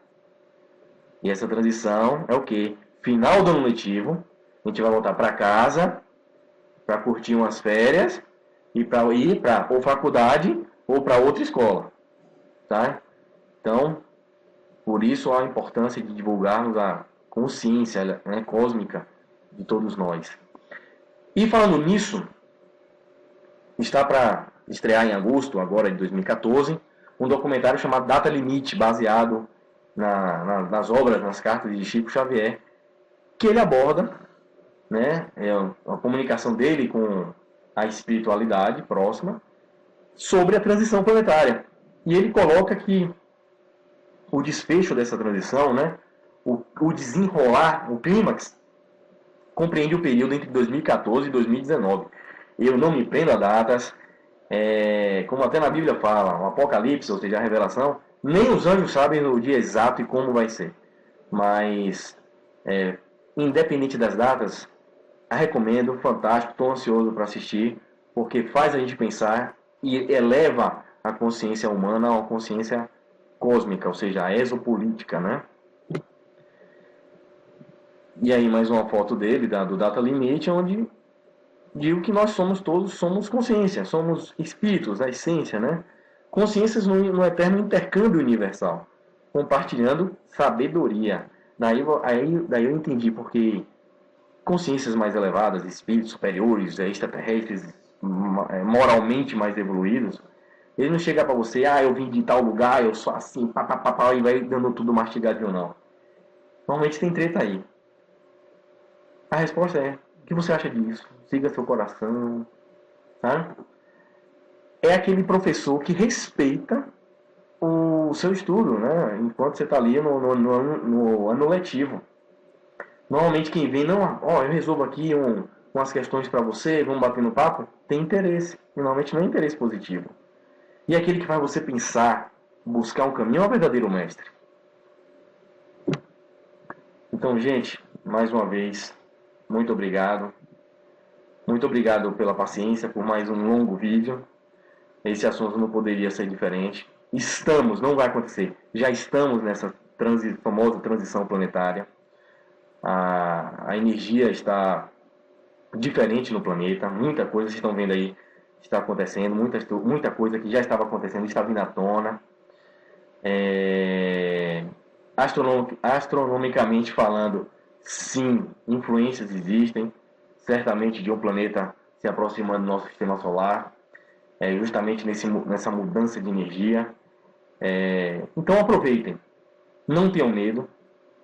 E essa transição é o quê? Final do ano letivo, a gente vai voltar para casa, para curtir umas férias e para ir para ou faculdade ou para outra escola, tá? Então, por isso a importância de divulgarmos a consciência, né, cósmica de todos nós. E falando nisso, está para estrear em agosto agora de 2014 um documentário chamado Data Limite, baseado nas obras, nas cartas de Chico Xavier, que ele aborda, né, a comunicação dele com a espiritualidade próxima sobre a transição planetária. E ele coloca que o desfecho dessa transição, né, o desenrolar, o clímax, compreende o período entre 2014 e 2019. Eu não me prendo a datas, como até na Bíblia fala, o Apocalipse, ou seja, a revelação, nem os anjos sabem o dia exato e como vai ser. Mas, independente das datas, a recomendo, fantástico, estou ansioso para assistir, porque faz a gente pensar e eleva a consciência humana a uma consciência cósmica, ou seja, a exopolítica, né? E aí mais uma foto dele, do Data Limite, onde digo que nós todos somos consciência, somos espíritos, a essência, né? Consciências no eterno intercâmbio universal, compartilhando sabedoria. Daí eu entendi porque consciências mais elevadas, espíritos superiores, extraterrestres, moralmente mais evoluídos, ele não chega para você, eu vim de tal lugar, eu sou assim, papapá, e vai dando tudo mastigadinho, não. Normalmente tem treta aí. A resposta é, o que você acha disso? Siga seu coração, tá? É aquele professor que respeita o seu estudo, né? Enquanto você está ali no ano letivo. Normalmente quem vem, eu resolvo aqui umas questões para você, vamos bater no papo, tem interesse. E normalmente não é interesse positivo. E aquele que faz você pensar, buscar um caminho, é o verdadeiro mestre. Então, gente, mais uma vez, muito obrigado. Muito obrigado pela paciência, por mais um longo vídeo. Esse assunto não poderia ser diferente. Estamos, não vai acontecer, já estamos nessa famosa transição planetária. A energia está diferente no planeta, muita coisa, vocês estão vendo aí, está acontecendo, muita coisa que já estava acontecendo está vindo à tona. Astronomicamente falando, sim, influências existem, certamente de um planeta se aproximando do nosso sistema solar, justamente nessa mudança de energia. Então aproveitem, não tenham medo,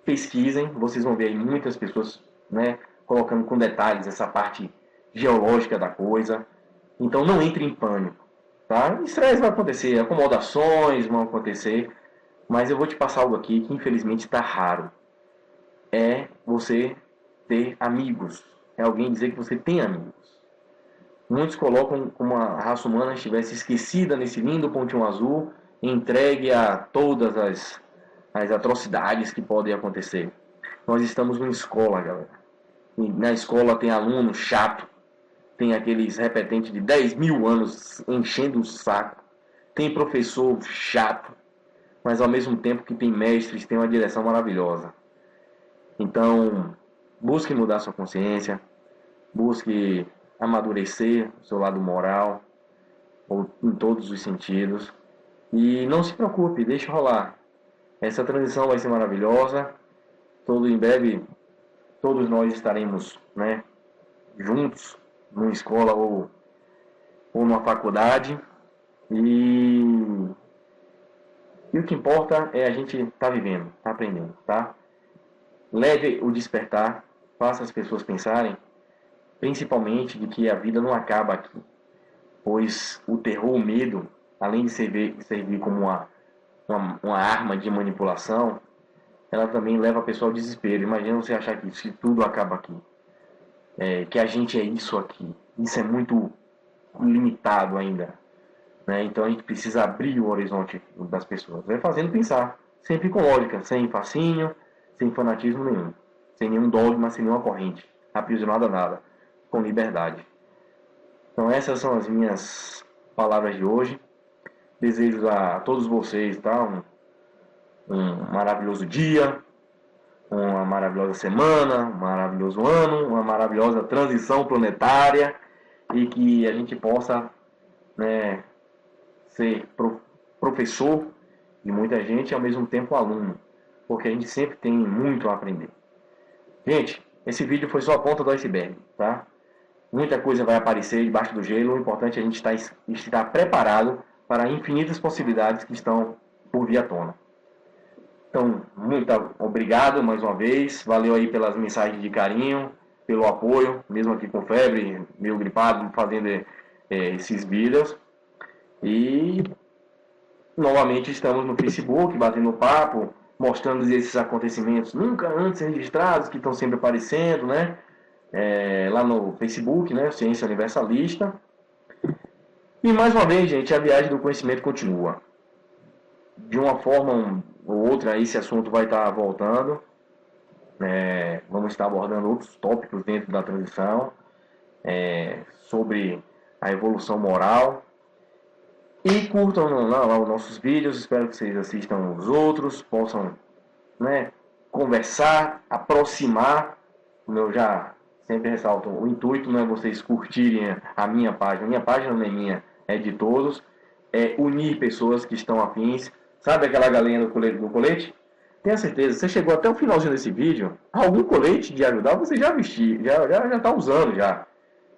pesquisem, vocês vão ver aí muitas pessoas, né, colocando com detalhes essa parte geológica da coisa. Então não entre em pânico, tá? Estresse vai acontecer, acomodações vão acontecer, mas eu vou te passar algo aqui que infelizmente está raro. É você ter amigos, é alguém dizer que você tem amigos. Muitos colocam como a raça humana estivesse esquecida nesse lindo pontinho azul, entregue a todas as atrocidades que podem acontecer. Nós estamos numa escola, galera. E na escola tem aluno chato, tem aqueles repetentes de 10 mil anos enchendo o saco, tem professor chato, mas ao mesmo tempo que tem mestres, tem uma direção maravilhosa. Então, busque mudar sua consciência, busque amadurecer o seu lado moral, ou em todos os sentidos, e não se preocupe, deixe rolar. Essa transição vai ser maravilhosa. Em breve, todos nós estaremos, né, juntos, numa escola ou numa faculdade. E o que importa é a gente estar vivendo, estar aprendendo, tá? Leve o despertar, faça as pessoas pensarem, principalmente de que a vida não acaba aqui. Pois o terror, o medo, além de servir como uma arma de manipulação, ela também leva a pessoa ao desespero. Imagina você achar que se tudo acaba aqui, que a gente é isso aqui. Isso é muito limitado ainda, né? Então a gente precisa abrir o horizonte das pessoas, fazendo pensar, sempre com lógica, sem fascínio, sem fanatismo nenhum, sem nenhum dogma, sem nenhuma corrente, aprisionado a nada, com liberdade. Então essas são as minhas palavras de hoje. Desejo a todos vocês, tá, um maravilhoso dia, uma maravilhosa semana, um maravilhoso ano, uma maravilhosa transição planetária, e que a gente possa, né, ser professor de muita gente e ao mesmo tempo aluno, porque a gente sempre tem muito a aprender. Gente, esse vídeo foi só a ponta do iceberg, tá? Muita coisa vai aparecer debaixo do gelo. O importante é a gente estar preparado para infinitas possibilidades que estão por vir à tona. Então, muito obrigado mais uma vez. Valeu aí pelas mensagens de carinho, pelo apoio, mesmo aqui com febre, meio gripado, fazendo esses vídeos. E novamente estamos no Facebook, batendo papo, mostrando esses acontecimentos nunca antes registrados, que estão sempre aparecendo, né? Lá no Facebook, né? Ciência Universalista. E mais uma vez, gente, a viagem do conhecimento continua. De uma forma ou outra, esse assunto vai estar voltando. Vamos estar abordando outros tópicos dentro da transição, sobre a evolução moral. E curtam lá os nossos vídeos, espero que vocês assistam os outros, possam, né, conversar, aproximar. Como eu já sempre ressalto, o intuito não é vocês curtirem a minha página não é minha, é de todos, é unir pessoas que estão afins. Sabe aquela galinha do colete? Tenha certeza, você chegou até o finalzinho desse vídeo, algum colete de ajudar você já vestiu, já está usando já.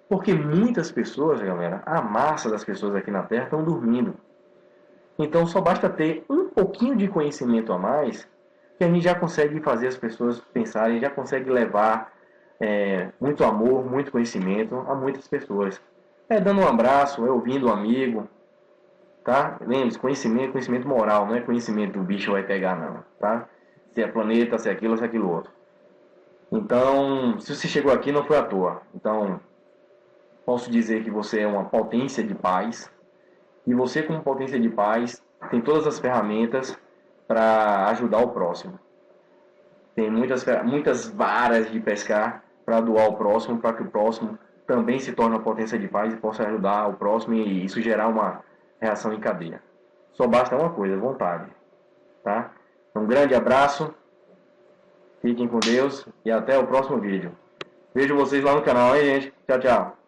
Porque muitas pessoas, galera, a massa das pessoas aqui na Terra estão dormindo. Então só basta ter um pouquinho de conhecimento a mais que a gente já consegue fazer as pessoas pensarem, já consegue levar muito amor, muito conhecimento a muitas pessoas. Dando um abraço, ouvindo um amigo, tá? Lembre-se, conhecimento moral, não é conhecimento do bicho vai pegar não, tá? Se é planeta, se é aquilo, se é aquilo outro. Então, se você chegou aqui não foi à toa. Então, posso dizer que você é uma potência de paz, e você como potência de paz tem todas as ferramentas para ajudar o próximo. tem muitas varas de pescar para doar ao próximo, para que o próximo também se torne uma potência de paz e possa ajudar o próximo e isso gerar uma reação em cadeia. Só basta uma coisa, vontade, tá? Um grande abraço, fiquem com Deus e até o próximo vídeo. Vejo vocês lá no canal, hein, gente? Tchau, tchau.